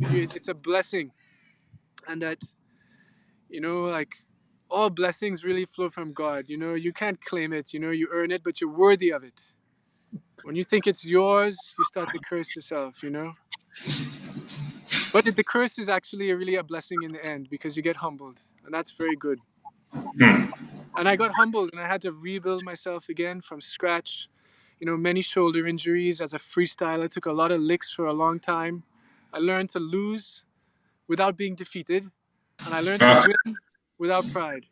it's a blessing. and that, you know, like all blessings really flow from God. You know, you can't claim it. You know, you earn it, but you're worthy of it. When you think it's yours, you start to curse yourself. You know, but the curse is actually really a blessing in the end because you get humbled, and that's very good. And I got humbled, and I had to rebuild myself again from scratch. You know, many shoulder injuries as a freestyler. Took a lot of licks for a long time. I learned to lose without being defeated, and I learned to win without pride.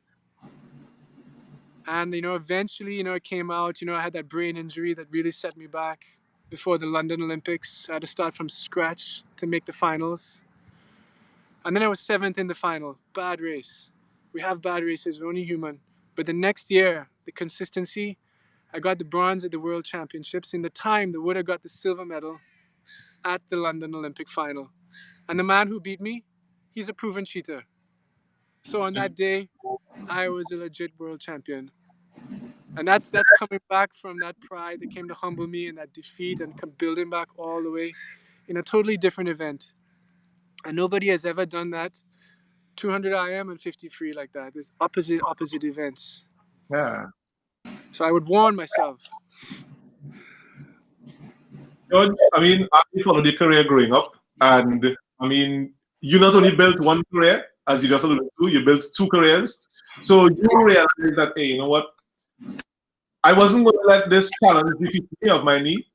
And, you know, eventually, you know, it came out. You know, I had that brain injury that really set me back before the London Olympics. I had to start from scratch to make the finals. And then I was 7th in the final. Bad race. We have bad races. We're only human. But the next year, the consistency, I got the bronze at the World Championships in the time that would have got the silver medal at the London Olympic final. And the man who beat me, he's a proven cheater. So on that day, I was a legit world champion. And that's coming back from that pride that came to humble me and that defeat and building back all the way in a totally different event. And nobody has ever done that. 200 IM and 50 free like that. It's opposite events. Yeah. So I would warn myself. George, I mean, I followed your career growing up, and I mean, you not only built one career, as you just alluded to, you built 2 careers. So you realize that, hey, you know what? I wasn't going to let this challenge defeat me of my knee.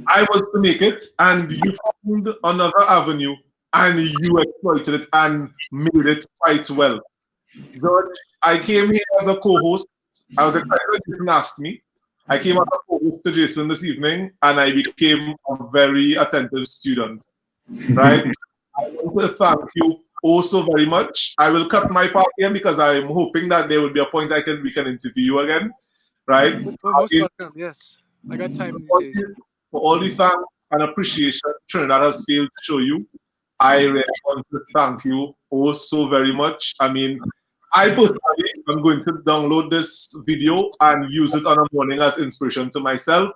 I was to make it, and you found another avenue, and you exploited it and made it quite well. George, I came here as a co-host. I was excited when you didn't ask me. I came as a co-host to Jason this evening, and I became a very attentive student. Right? I want to thank you oh so very much. I will cut my part here because I'm hoping that there will be a point we can interview you again. Right? Most welcome, yes. I got time these days. For all the thanks and appreciation Trinidad has failed to show you, I really want to thank you oh so very much. I mean, I personally am going to download this video and use it on a morning as inspiration to myself.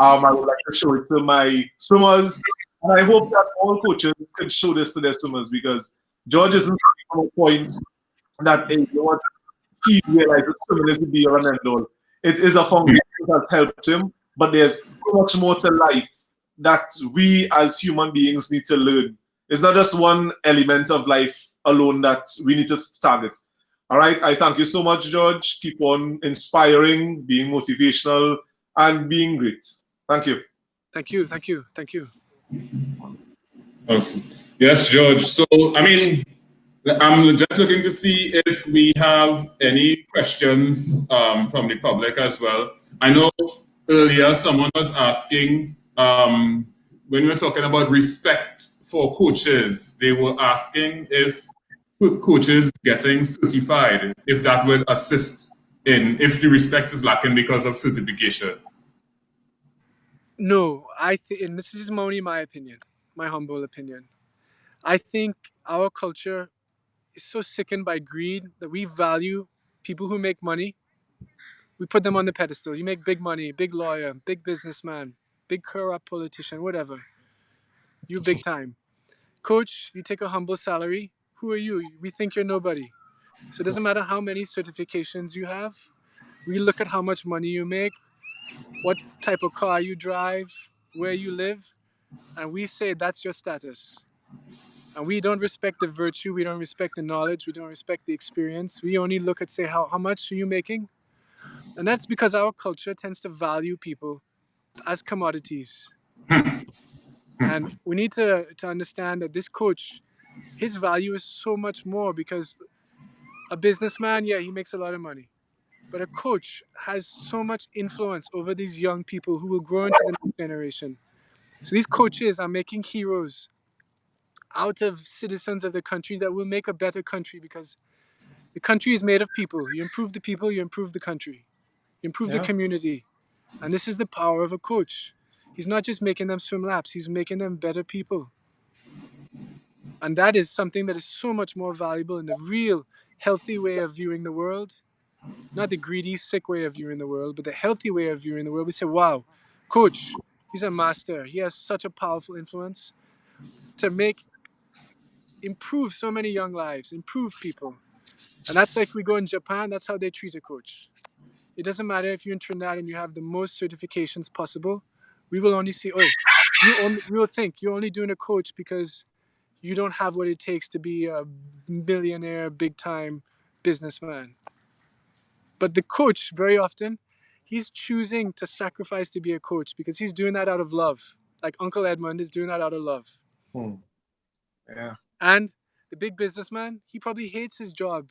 I would like to show it to my swimmers, and I hope that all coaches can show this to their swimmers because George isn't from a point that hey, you want he realizes swimming is the be all and end all. It is a foundation that has helped him, but there's so much more to life that we as human beings need to learn. It's not just one element of life alone that we need to target. All right, I thank you so much, George. Keep on inspiring, being motivational, and being great. Thank you. Thank you, thank you, thank you. Awesome. Yes, George. So, I mean, I'm just looking to see if we have any questions from the public as well. I know earlier someone was asking, when we were talking about respect for coaches, they were asking if coaches getting certified, if that would assist in, if the respect is lacking because of certification. No, and this is only my opinion, my humble opinion. I think our culture is so sickened by greed that we value people who make money. We put them on the pedestal. You make big money, big lawyer, big businessman, big corrupt politician, whatever. You big time. Coach, you take a humble salary. Who are you? We think you're nobody. So it doesn't matter how many certifications you have. We look at how much money you make, what type of car you drive, where you live, and we say that's your status. And we don't respect the virtue, we don't respect the knowledge, we don't respect the experience. We only look at say how much are you making? And that's because our culture tends to value people as commodities. And we need to understand that this coach, his value is so much more because a businessman, yeah, he makes a lot of money. But a coach has so much influence over these young people who will grow into the next generation. So these coaches are making heroes out of citizens of the country that will make a better country because the country is made of people. You improve the people, you improve the country. You improve the community. And this is the power of a coach. He's not just making them swim laps, he's making them better people. And that is something that is so much more valuable in the real healthy way of viewing the world. Not the greedy, sick way of viewing the world, but the healthy way of viewing the world. We say, wow, coach, he's a master. He has such a powerful influence to make improve so many young lives, improve people. And that's like we go in Japan, that's how they treat a coach. It doesn't matter if you're in Trinidad and you have the most certifications possible. We will only see, we will think you're only doing a coach because you don't have what it takes to be a millionaire, big-time businessman. But the coach, very often, he's choosing to sacrifice to be a coach because he's doing that out of love. Like Uncle Edmund is doing that out of love. Yeah. And the big businessman, he probably hates his job,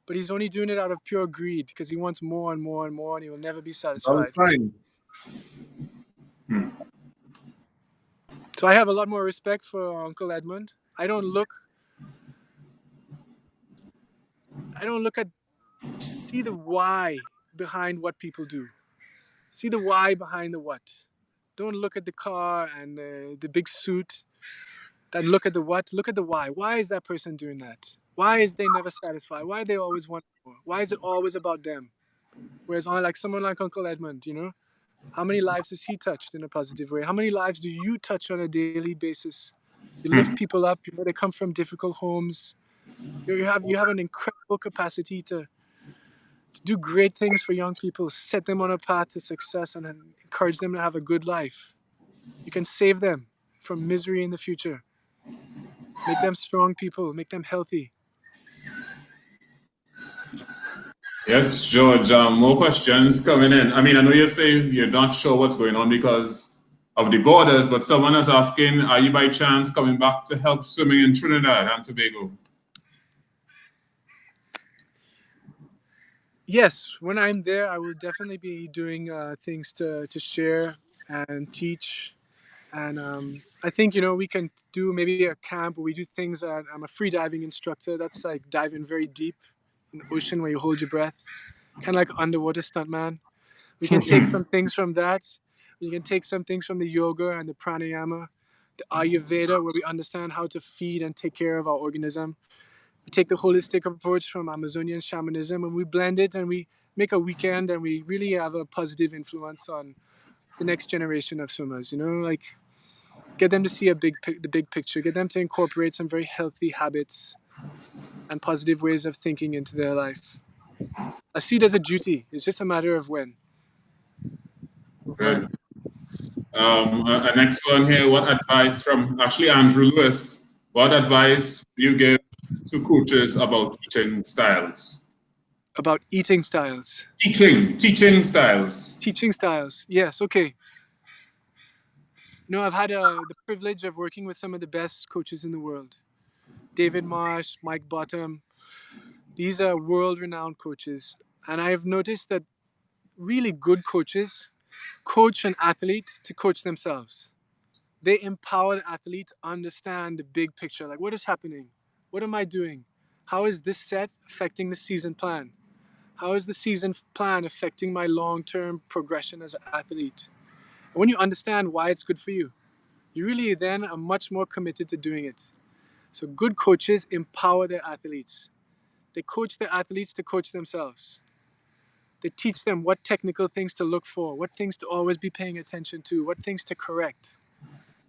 but he's only doing it out of pure greed because he wants more and more and more, and he will never be satisfied. So I have a lot more respect for Uncle Edmund. I don't look see the why behind what people do. See the why behind the what. Don't look at the car and the big suit. Then look at the what. Look at the why. Why is that person doing that? Why is they never satisfied? Why they always want more? Why is it always about them? Whereas like someone like Uncle Edmund, how many lives has he touched in a positive way? How many lives do you touch on a daily basis? You lift people up. They come from difficult homes. You have an incredible capacity to do great things for young people, set them on a path to success, and encourage them to have a good life. You can save them from misery in the future. Make them strong people. Make them healthy. Yes, George, more questions coming in. I mean, I know you're saying you're not sure what's going on because of the borders, but someone is asking, are you by chance coming back to help swimming in Trinidad and Tobago? Yes, when I'm there, I will definitely be doing things to share and teach. And I think, we can do maybe a camp where we do things. I'm a free diving instructor. That's like diving very deep in the ocean where you hold your breath, kind of like underwater stuntman. We can take some things from that. We can take some things from the yoga and the pranayama, the Ayurveda, where we understand how to feed and take care of our organism. We take the holistic approach from Amazonian shamanism and we blend it and we make a weekend and we really have a positive influence on the next generation of swimmers, like get them to see the big picture, get them to incorporate some very healthy habits and positive ways of thinking into their life. I see it as a duty. It's just a matter of when. Good. A next one here, what advice from actually Andrew Lewis, what advice do you give to coaches about teaching styles? About eating styles? Teaching styles. Teaching styles, yes, okay. I've had the privilege of working with some of the best coaches in the world. David Marsh, Mike Bottom. These are world-renowned coaches. And I've noticed that really good coaches coach an athlete to coach themselves. They empower the athlete to understand the big picture. Like, what is happening? What am I doing? How is this set affecting the season plan? How is the season plan affecting my long-term progression as an athlete? And when you understand why it's good for you, you really then are much more committed to doing it. So good coaches empower their athletes. They coach their athletes to coach themselves. They teach them what technical things to look for, what things to always be paying attention to, what things to correct.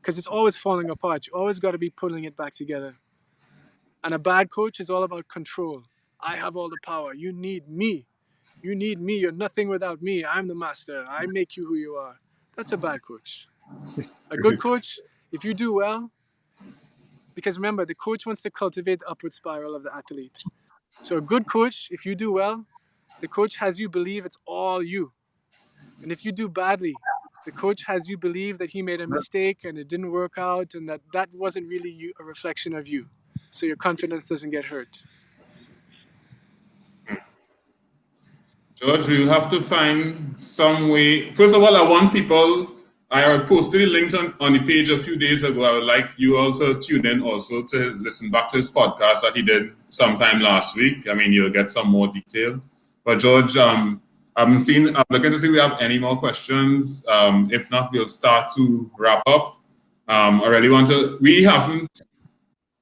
Because it's always falling apart. You always got to be pulling it back together. And a bad coach is all about control. I have all the power. You need me. You need me. You're nothing without me. I'm the master. I make you who you are. That's a bad coach. A good coach, if you do well, because remember, the coach wants to cultivate the upward spiral of the athlete. So a good coach, if you do well, the coach has you believe it's all you. And if you do badly, the coach has you believe that he made a mistake and it didn't work out and that wasn't really you, a reflection of you. So your confidence doesn't get hurt. George, we'll have to find some way. First of all, I want people, I posted a link on the page a few days ago. I would like you also tune in also to listen back to his podcast that he did sometime last week. I mean, you'll get some more detail. But George, I'm looking to see if we have any more questions. If not, we'll start to wrap up. We haven't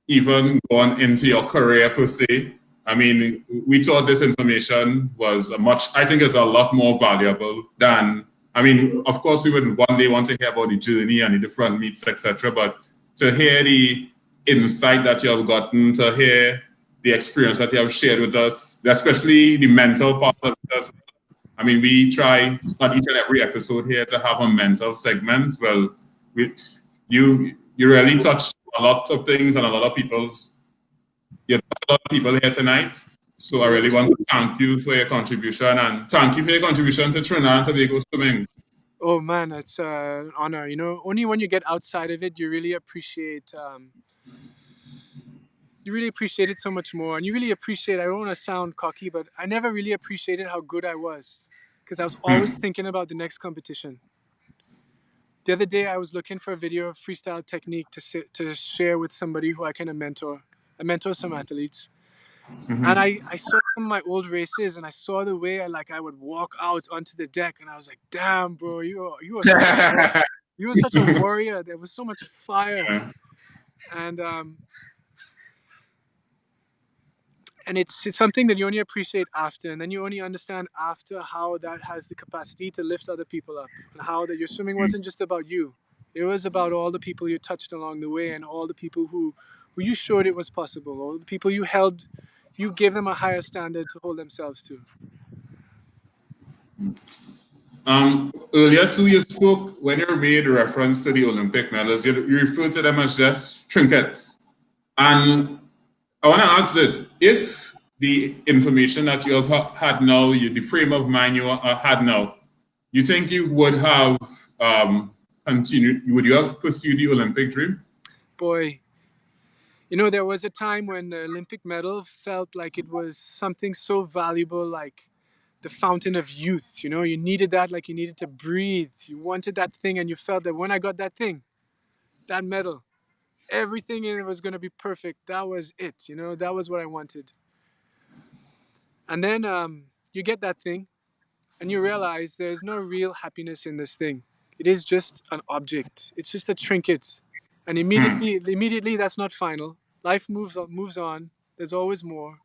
even gone into your career per se. I mean, we thought this information was I think it's a lot more valuable than, I mean, of course we would one day want to hear about the journey and the different meets, etc. But to hear the insight that you have gotten to hear the experience that you have shared with us, especially the mental part of it. I mean, we try on each and every episode here to have a mental segment. Well, you really touched a lot of things and a lot of you have a lot of people here tonight. So I really want to thank you for your contribution, and thank you for your contribution to Trinidad and Tobago swimming. Oh man, it's an honor. You know, only when you get outside of it, you really appreciate. You really appreciate it so much more, and you really appreciate. I don't want to sound cocky, but I never really appreciated how good I was, because I was always thinking about the next competition. The other day, I was looking for a video of freestyle technique to share with somebody who I can mentor. I mentor some athletes. And I saw some of my old races, and I saw the way I would walk out onto the deck, and I was like, "Damn, bro, you are such a warrior. There was so much fire." And it's something that you only appreciate after, and then you only understand after how that has the capacity to lift other people up, and how that your swimming wasn't just about you. It was about all the people you touched along the way, and all the people who you showed it was possible, all the people you gave them a higher standard to hold themselves to. Earlier too, you spoke, when you made reference to the Olympic medals, you referred to them as just trinkets. And I want to ask this: if the information that you have had now, the frame of mind you had now, you think you would have continued? Would you have pursued the Olympic dream? Boy, you know, there was a time when the Olympic medal felt like it was something so valuable, like the fountain of youth. You know, you needed that, like you needed to breathe. You wanted that thing, and you felt that when I got that thing, that medal, everything in it was going to be perfect. That was it. You know, that was what I wanted. And then you get that thing, and you realize there's no real happiness in this thing. It is just an object. It's just a trinket. And immediately that's not final. Life moves on. There's always more.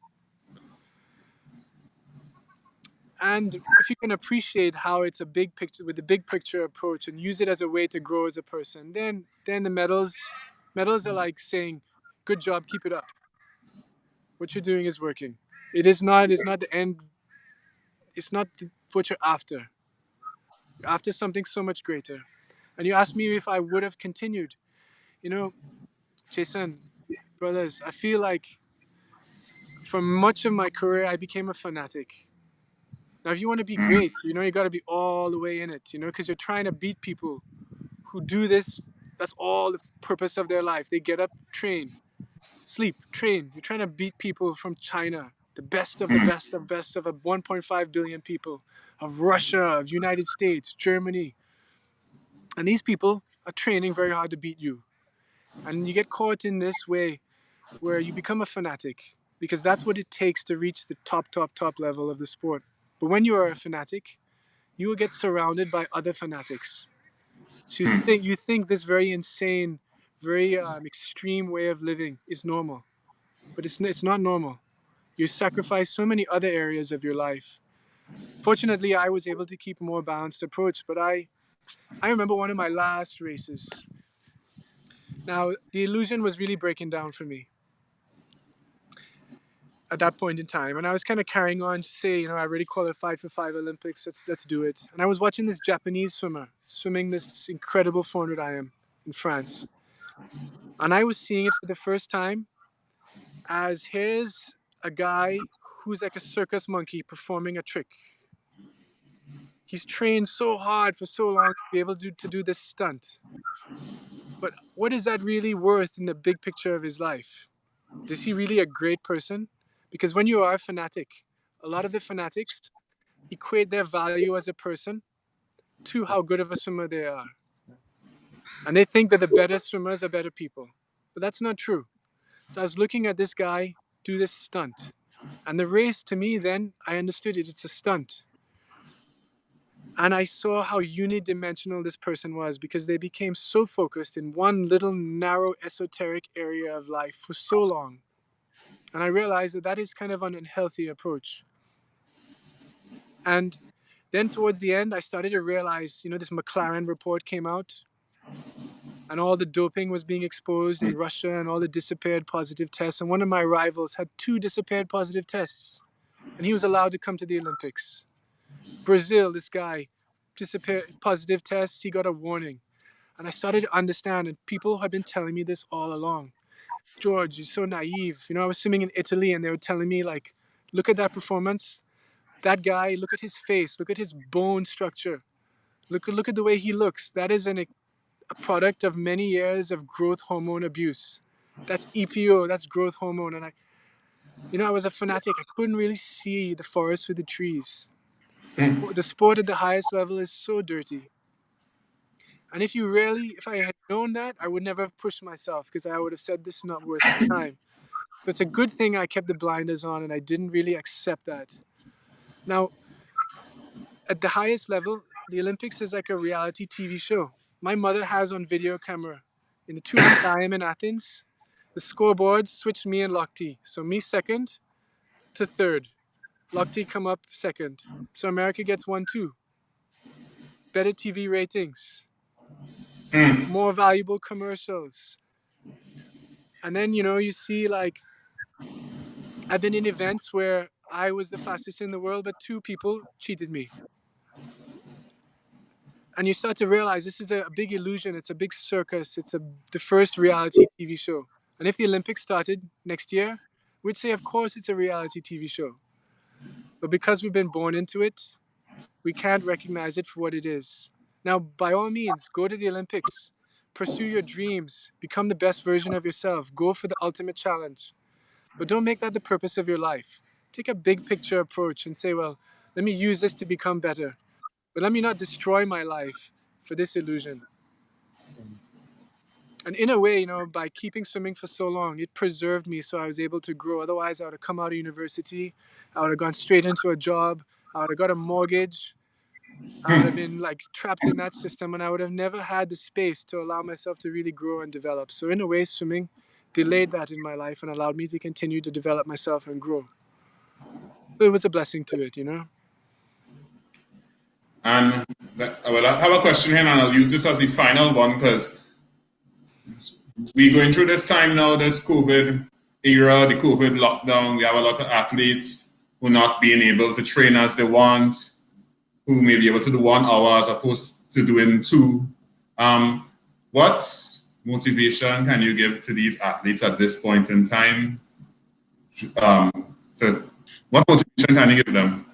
And if you can appreciate how it's a big picture, with a big picture approach, and use it as a way to grow as a person, then the medals are like saying, "Good job, keep it up. What you're doing is working." It's not the end. It's not what you're after. You're after something so much greater. And you asked me if I would have continued. You know, Jason, brothers, I feel like for much of my career, I became a fanatic. Now, if you want to be great, you know, you got to be all the way in it, you know, because you're trying to beat people who do this. That's all the purpose of their life. They get up, train, sleep, train. You're trying to beat people from China, the best of the best of 1.5 billion people, of Russia, of United States, Germany. And these people are training very hard to beat you. And you get caught in this way where you become a fanatic, because that's what it takes to reach the top level of the sport. But when you are a fanatic, you will get surrounded by other fanatics. So you think this very insane, very extreme way of living is normal, but it's not normal. You sacrifice so many other areas of your life. Fortunately, I was able to keep a more balanced approach, but I remember one of my last races. Now, the illusion was really breaking down for me at that point in time, and I was kind of carrying on to say, you know, I already qualified for 5 Olympics. Let's do it. And I was watching this Japanese swimmer swimming this incredible 400 IM in France, and I was seeing it for the first time as here's a guy who's like a circus monkey performing a trick. He's trained so hard for so long to be able to do this stunt. But what is that really worth in the big picture of his life? Is he really a great person? Because when you are a fanatic, a lot of the fanatics equate their value as a person to how good of a swimmer they are. And they think that the better swimmers are better people. But that's not true. So I was looking at this guy do this stunt. And the race, to me, then, I understood it. It's a stunt. And I saw how unidimensional this person was, because they became so focused in one little narrow esoteric area of life for so long. And I realized that is kind of an unhealthy approach. And then towards the end, I started to realize, you know, this McLaren report came out. and all the doping was being exposed in Russia and all the disappeared positive tests. And one of my rivals had 2 disappeared positive tests, and he was allowed to come to the Olympics. Brazil, this guy, disappeared positive test, he got a warning. And I started to understand, and people had been telling me this all along. George, you're so naive. You know, I was swimming in Italy and they were telling me, like, look at that performance. That guy, look at his face, look at his bone structure. Look at the way he looks. That is a product of many years of growth hormone abuse. That's EPO, that's growth hormone. And I was a fanatic. I couldn't really see the forest with the trees. The sport at the highest level is so dirty. And if I had known that, I would never have pushed myself, because I would have said this is not worth my time. But it's a good thing I kept the blinders on and I didn't really accept that. Now, at the highest level, the Olympics is like a reality TV show. My mother has on video camera. In the 200 IM in Athens, the scoreboard switched me and Lochte. So me second to third. Lochte come up second. So America gets 1-2. Better TV ratings. More valuable commercials. And then, you see, like, I've been in events where I was the fastest in the world, but 2 people cheated me. And you start to realize this is a big illusion. It's a big circus. It's the first reality TV show. And if the Olympics started next year, we'd say, of course, it's a reality TV show. But because we've been born into it, we can't recognize it for what it is. Now, by all means, go to the Olympics. Pursue your dreams. Become the best version of yourself. Go for the ultimate challenge. But don't make that the purpose of your life. Take a big picture approach and say, well, let me use this to become better. But let me not destroy my life for this illusion. And in a way, by keeping swimming for so long, it preserved me so I was able to grow. Otherwise, I would have come out of university. I would have gone straight into a job. I would have got a mortgage. I would have been trapped in that system, and I would have never had the space to allow myself to really grow and develop. So in a way, swimming delayed that in my life and allowed me to continue to develop myself and grow. So it was a blessing to it, And I have a question here, and I'll use this as the final one, because we're going through this time now, this COVID era, the COVID lockdown. We have a lot of athletes who are not being able to train as they want, who may be able to do 1 hour as opposed to doing 2. What motivation can you give to these athletes at this point in time? What motivation can you give them?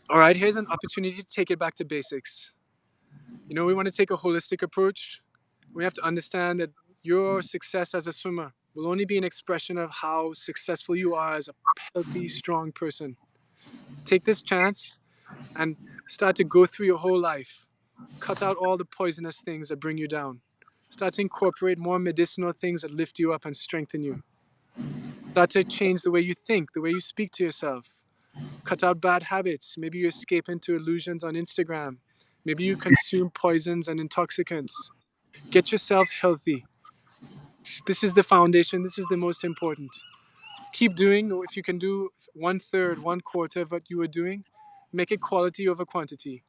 All right, here's an opportunity to take it back to basics. We want to take a holistic approach. We have to understand that your success as a swimmer will only be an expression of how successful you are as a healthy, strong person. Take this chance and start to go through your whole life. Cut out all the poisonous things that bring you down. Start to incorporate more medicinal things that lift you up and strengthen you. Start to change the way you think, the way you speak to yourself. Cut out bad habits. Maybe you escape into illusions on Instagram. Maybe you consume poisons and intoxicants. Get yourself healthy. This is the foundation. This is the most important. Keep doing. If you can do 1/3, 1/4 of what you were doing, make it quality over quantity.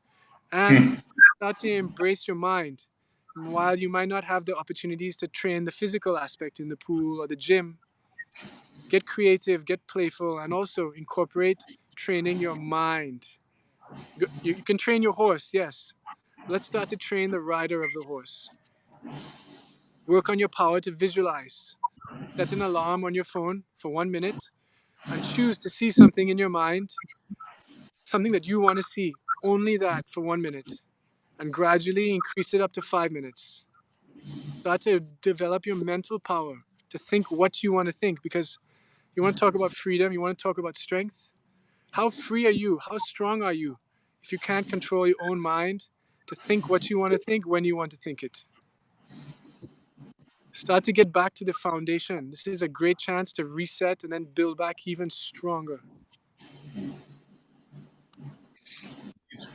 And start to embrace your mind. While you might not have the opportunities to train the physical aspect in the pool or the gym, get creative, get playful, and also incorporate training your mind. You can train your horse, yes. Let's start to train the rider of the horse. Work on your power to visualize. Set an alarm on your phone for 1 minute and choose to see something in your mind, something that you want to see, only that for 1 minute, and gradually increase it up to 5 minutes. Start to develop your mental power to think what you want to think, because you want to talk about freedom, you want to talk about strength. How free are you? How strong are you if you can't control your own mind to think what you want to think when you want to think it? Start to get back to the foundation. This is a great chance to reset and then build back even stronger.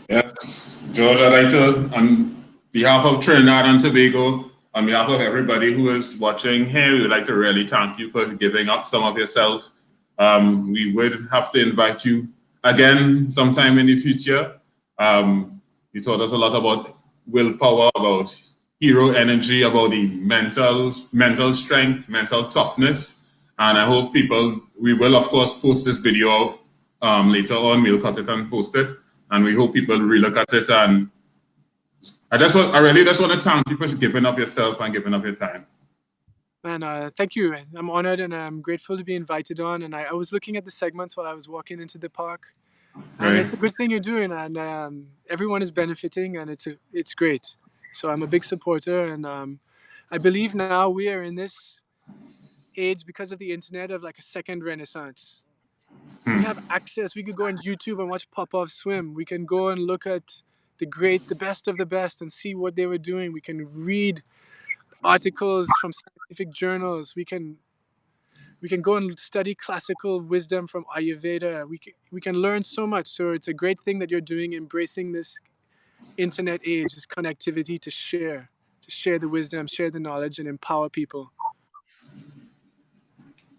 Yes, George, I'd like to, on behalf of Trinidad and Tobago, on behalf of everybody who is watching here, we would like to really thank you for giving up some of yourself. We would have to invite you again sometime in the future. You taught us a lot about willpower, about hero energy, about the mental strength, mental toughness. And I hope we will of course post this video later on. We'll cut it and post it. And we hope people relook at it. And I really just want to thank you for giving up yourself and giving up your time. Man, thank you. I'm honored and I'm grateful to be invited on. And I was looking at the segments while I was walking into the park. And it's a good thing you're doing, and everyone is benefiting, and it's great. So I'm a big supporter, and I believe now we are in this age because of the internet of like a second renaissance. We have access. We could go on YouTube and watch Popov swim. We can go and look at the best of the best, and see what they were doing. We can read articles from scientific journals. We can go and study classical wisdom from Ayurveda. We can learn so much. So it's a great thing that you're doing, embracing this internet age, this connectivity to share the wisdom, share the knowledge, and empower people.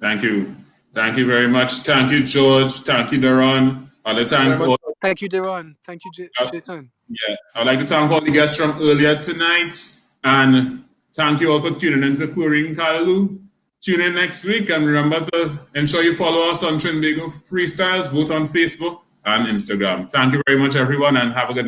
Thank you. Thank you very much. Thank you, George. Thank you, Daron. Thank you, Daron. Thank you, Jason. Yeah, I'd like to thank all the guests from earlier tonight. And thank you all for tuning in to Chlorine Callaloo. Tune in next week, and remember to ensure you follow us on Trinbago Freestyles, both on Facebook and Instagram. Thank you very much, everyone, and have a good night.